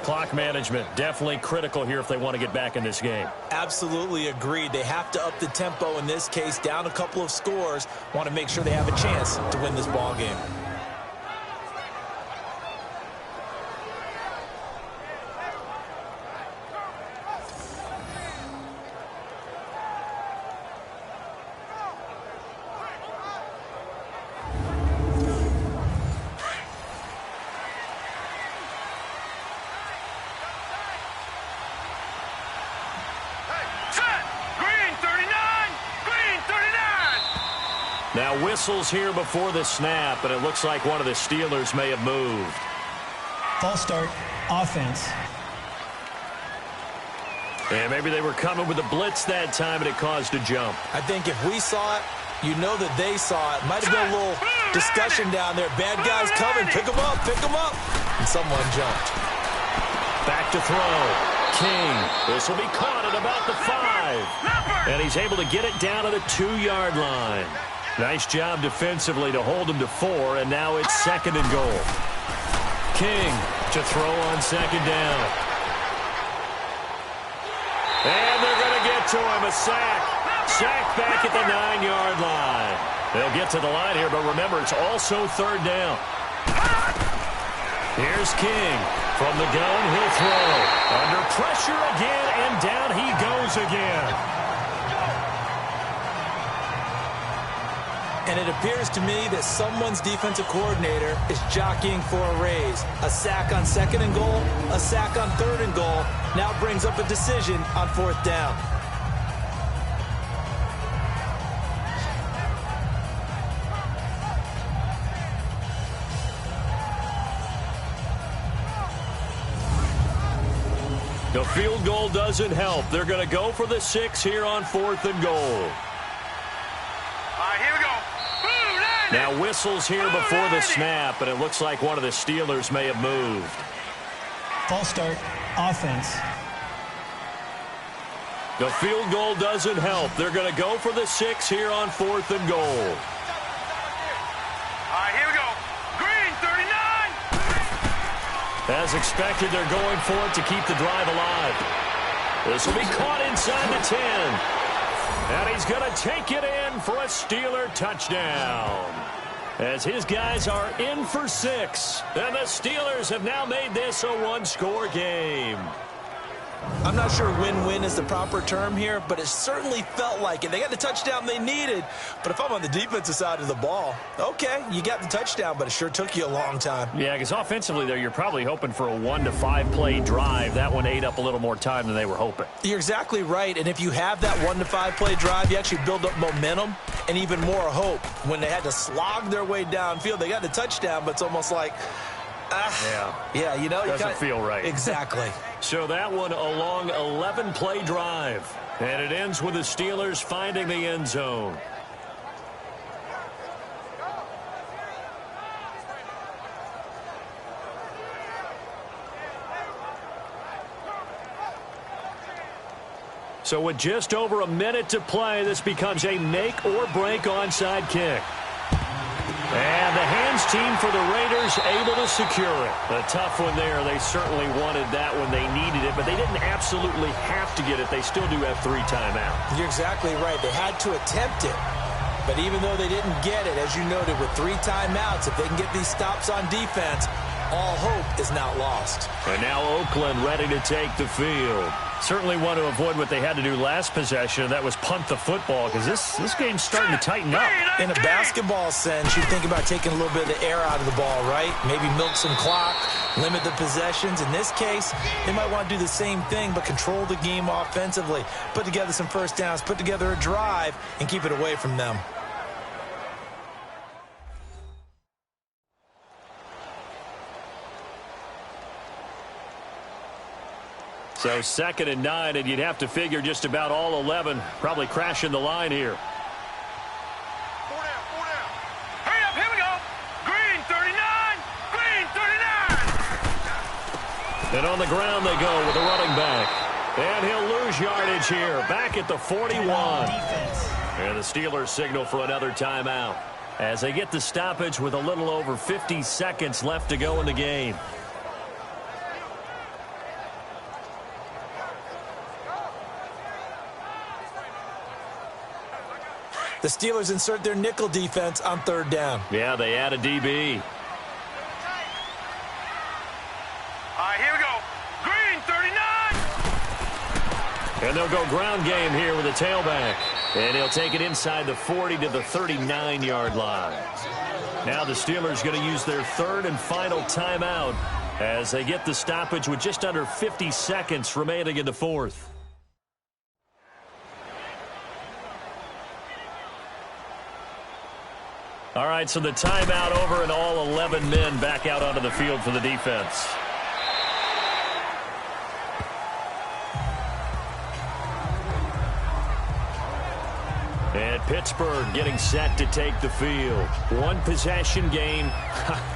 B: Clock management definitely critical here if they want to get back in this game.
C: Absolutely agreed. They have to up the tempo in this case, down a couple of scores. Want to make sure they have a chance to win this ball game.
B: Now whistles here before the snap, and it looks like one of the Steelers may have moved.
G: False start, offense.
B: And maybe they were coming with a blitz that time, and it caused a jump.
C: I think if we saw it, you know that they saw it. Might have been a little discussion down there. Bad guys coming. Pick them up. Pick them up. And someone jumped.
B: Back to throw. King. This will be caught at about the 5. And he's able to get it down to the 2-yard line. Nice job defensively to hold him to 4, and now it's 2nd and goal. King to throw on 2nd down. And they're going to get to him, a sack. Sack back at the 9-yard line. They'll get to the line here, but remember, it's also 3rd down. Here's King. From the gun, he'll throw. Under pressure again, and down he goes again.
C: And it appears to me that someone's defensive coordinator is jockeying for a raise. A sack on 2nd and goal, a sack on 3rd and goal, now brings up a decision on 4th down.
B: The field goal doesn't help. They're going to go for the 6 here on 4th and goal.
D: All right, here we go.
B: Now whistles here before the snap, and it looks like one of the Steelers may have moved.
G: False start, offense.
B: The field goal doesn't help. They're going to go for the 6 here on 4th and goal.
D: All right, here we go. Green, 39.
B: As expected, they're going for it to keep the drive alive. This will be caught inside the 10. And he's going to take it in for a Steeler touchdown. As his guys are in for 6. And the Steelers have now made this a 1-score game.
C: I'm not sure win-win is the proper term here, but it certainly felt like it. They got the touchdown they needed, but if I'm on the defensive side of the ball, okay, you got the touchdown, but it sure took you a long time.
E: Yeah, because offensively there, you're probably hoping for a 1 to 5 play drive. That one ate up a little more time than they were hoping.
C: You're exactly right, and if you have that 1 to 5 play drive, you actually build up momentum and even more hope. When they had to slog their way downfield, they got the touchdown, but it's almost like, yeah, you know,
E: doesn't feel right.
C: Exactly.
B: So that one a long 11-play drive. And it ends with the Steelers finding the end zone. So with just over a minute to play, this becomes a make or break onside kick. And the hands team for the Raiders able to secure it. A tough one there. They certainly wanted that when they needed it, but they didn't absolutely have to get it. They still do have 3 timeouts.
C: You're exactly right. They had to attempt it, But even though they didn't get it, as you noted, with 3 timeouts, if they can get these stops on defense, all hope is not lost.
B: And now Oakland ready to take the field. Certainly want to avoid what they had to do last possession. That was punt the football, because this game's starting to tighten up.
C: In a basketball sense, you think about taking a little bit of the air out of the ball, right? Maybe milk some clock, limit the possessions. In this case, they might want to do the same thing, but control the game offensively. Put together some first downs, put together a drive, and keep it away from them.
B: So 2nd and 9, and you'd have to figure just about all 11 probably crashing the line here.
D: 4 down, 4 down. Hurry up, here we go. Green 39, green 39.
B: And on the ground they go with the running back. And he'll lose yardage here, back at the 41. And the Steelers signal for another timeout as they get the stoppage with a little over 50 seconds left to go in the game.
C: The Steelers insert their nickel defense on 3rd down.
B: Yeah, they add a DB.
D: All right, here we go. Green 39.
B: And they'll go ground game here with a tailback. And he'll take it inside the 40 to the 39-yard line. Now the Steelers going to use their 3rd and final timeout as they get the stoppage with just under 50 seconds remaining in the 4th. All right, so the timeout over and all 11 men back out onto the field for the defense. And Pittsburgh getting set to take the field. 1 possession game.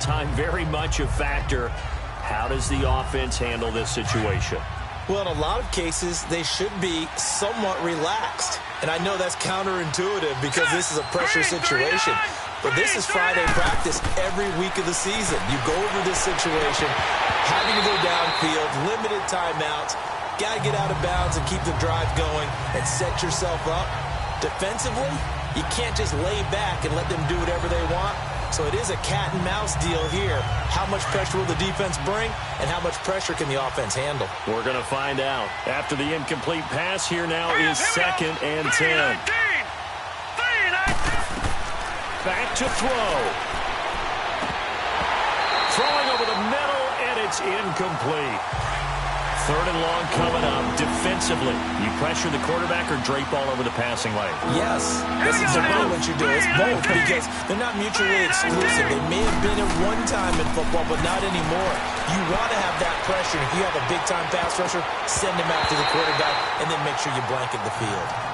B: Time very much a factor. How does the offense handle this situation?
C: Well, in a lot of cases, they should be somewhat relaxed. And I know that's counterintuitive because this is a pressure situation. But this is Friday practice every week of the season. You go over this situation, having to go downfield, limited timeouts, got to get out of bounds and keep the drive going and set yourself up. Defensively, you can't just lay back and let them do whatever they want. So it is a cat and mouse deal here. How much pressure will the defense bring, and how much pressure can the offense handle?
B: We're going to find out. After the incomplete pass, here now is 2nd and 10. Back to throw. Throwing over the middle, and it's incomplete. 3rd and long coming up. Defensively, you pressure the quarterback or drape all over the passing lane?
C: Yes, that's exactly what you're doing. It's both because they're not mutually exclusive. They may have been at one time in football, but not anymore. You want to have that pressure. If you have a big-time pass rusher, send him after the quarterback, and then make sure you blanket the field.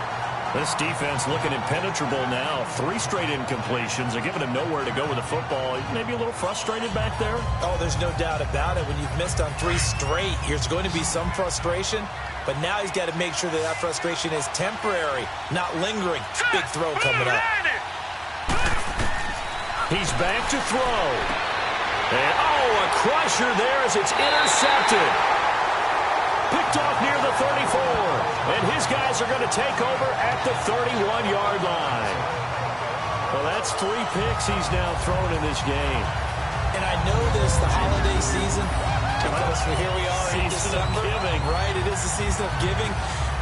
B: This defense looking impenetrable now. 3 straight incompletions. They're giving him nowhere to go with the football. Maybe a little frustrated back there?
C: Oh, there's no doubt about it. When you've missed on 3 straight, there's going to be some frustration. But now he's got to make sure that that frustration is temporary, not lingering. Big throw coming up.
B: He's back to throw. And, a crusher there as it's intercepted. Picked off near the 34. And his guys are going to take over at the 31-yard line. Well, that's 3 picks he's now thrown in this game.
C: And I know this, the holiday season, because here we are in December.
B: Giving.
C: Right, it is the season of giving.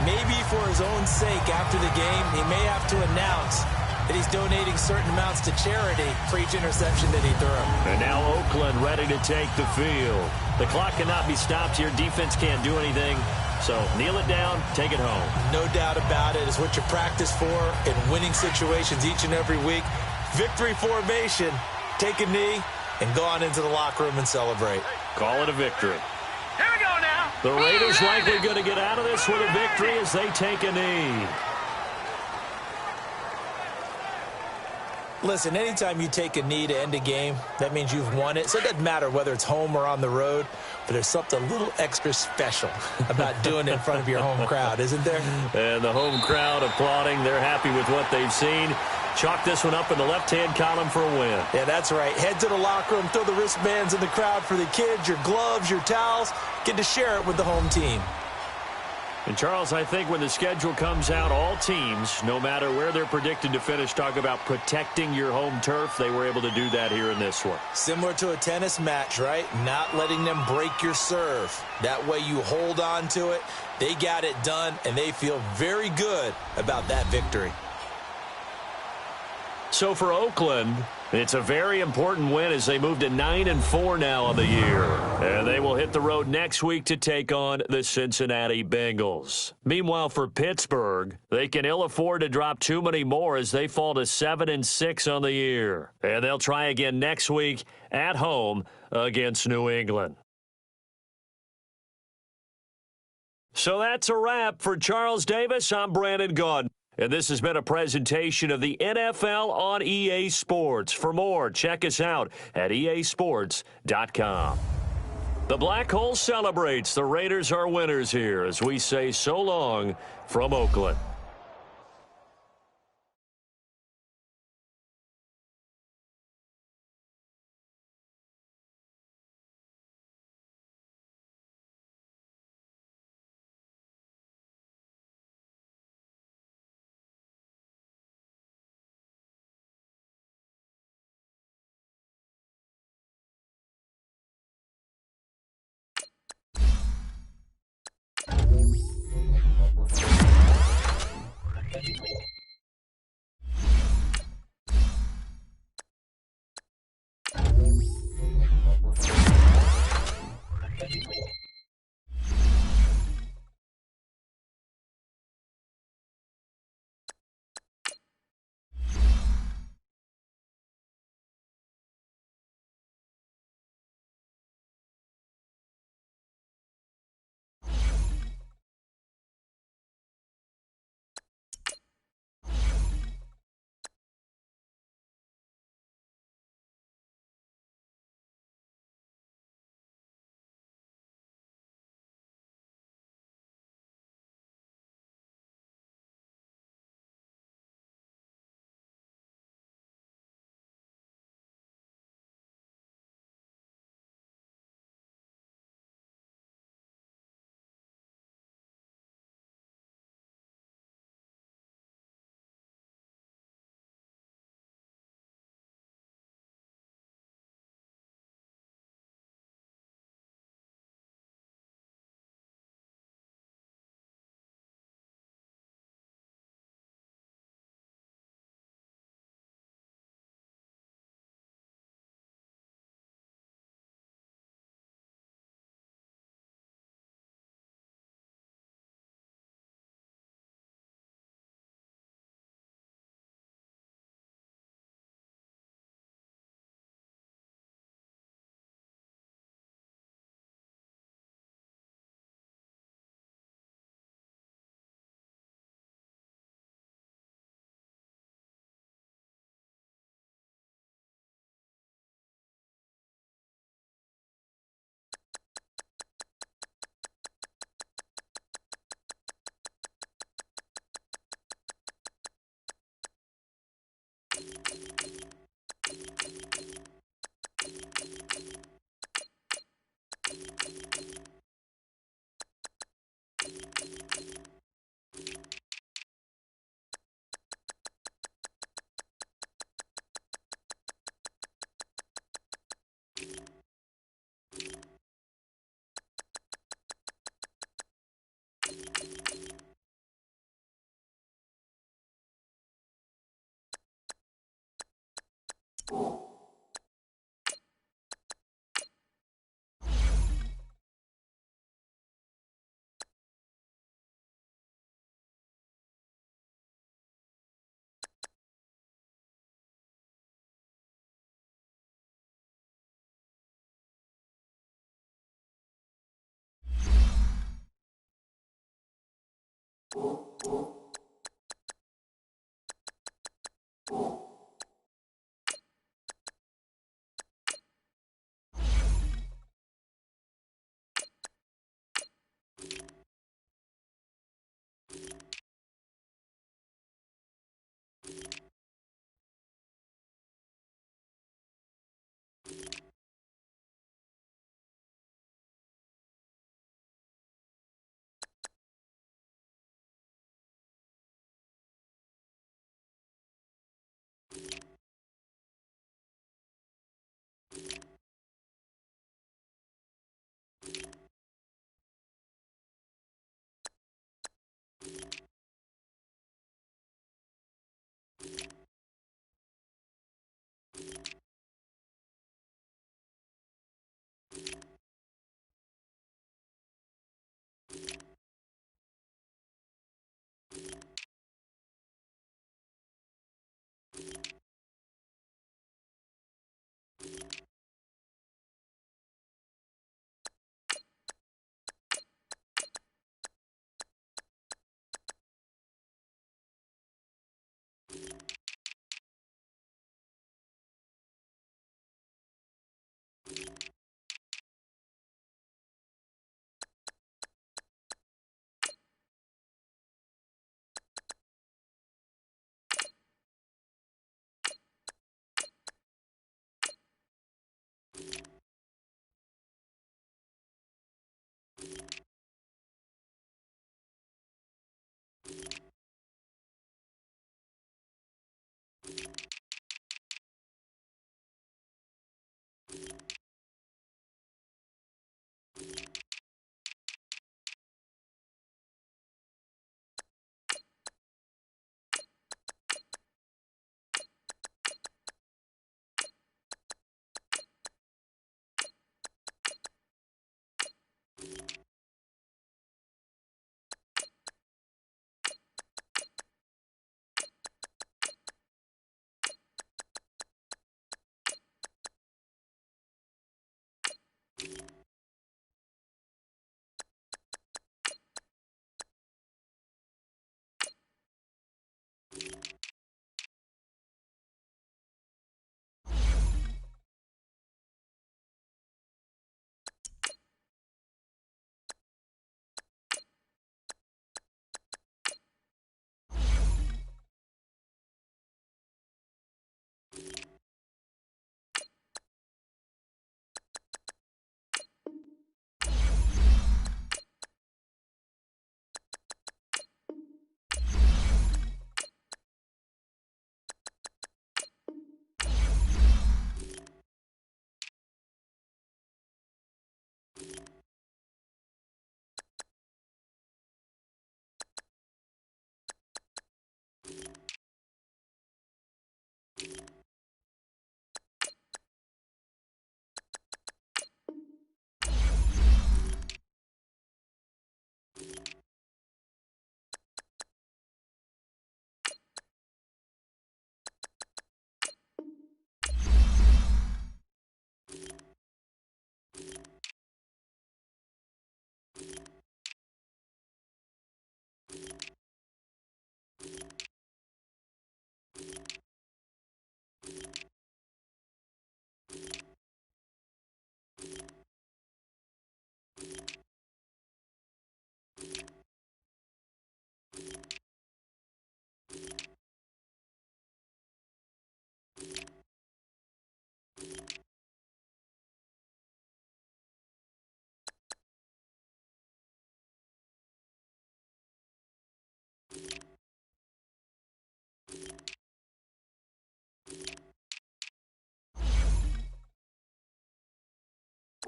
C: Maybe for his own sake after the game, he may have to announce that he's donating certain amounts to charity for each interception that he threw.
B: And now Oakland ready to take the field. The clock cannot be stopped here. Defense can't do anything. So kneel it down, take it home.
C: No doubt about it. It's what you practice for in winning situations each and every week. Victory formation. Take a knee and go on into the locker room and celebrate.
B: Call it a victory.
D: Here we go now.
B: The Raiders likely going to get out of this with a victory as they take a knee.
C: Listen, anytime you take a knee to end a game, that means you've won it. So it doesn't matter whether it's home or on the road, but there's something a little extra special about doing it in front of your home crowd, isn't there?
B: And the home crowd applauding. They're happy with what they've seen. Chalk this one up in the left-hand column for a win.
C: Yeah, that's right. Head to the locker room, throw the wristbands in the crowd for the kids, your gloves, your towels. Get to share it with the home team.
B: And, Charles, I think when the schedule comes out, all teams, no matter where they're predicted to finish, talk about protecting your home turf. They were able to do that here in this one.
C: Similar to a tennis match, right? Not letting them break your serve. That way you hold on to it. They got it done, and they feel very good about that victory.
B: So for Oakland, it's a very important win as they move to 9-4 now on the year. And they will hit the road next week to take on the Cincinnati Bengals. Meanwhile, for Pittsburgh, they can ill afford to drop too many more as they fall to 7-6 on the year. And they'll try again next week at home against New England. So that's a wrap. For Charles Davis, I'm Brandon Gaudin. And this has been a presentation of the NFL on EA Sports. For more, check us out at easports.com. The Black Hole celebrates. The Raiders are winners here as we say so long from Oakland.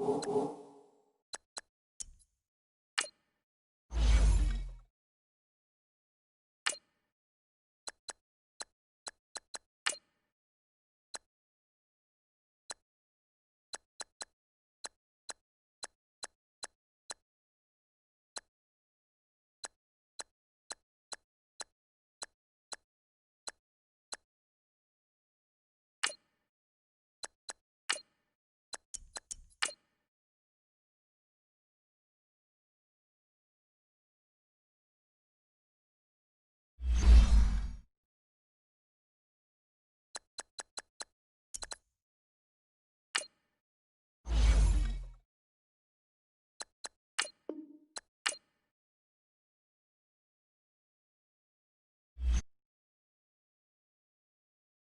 H: you.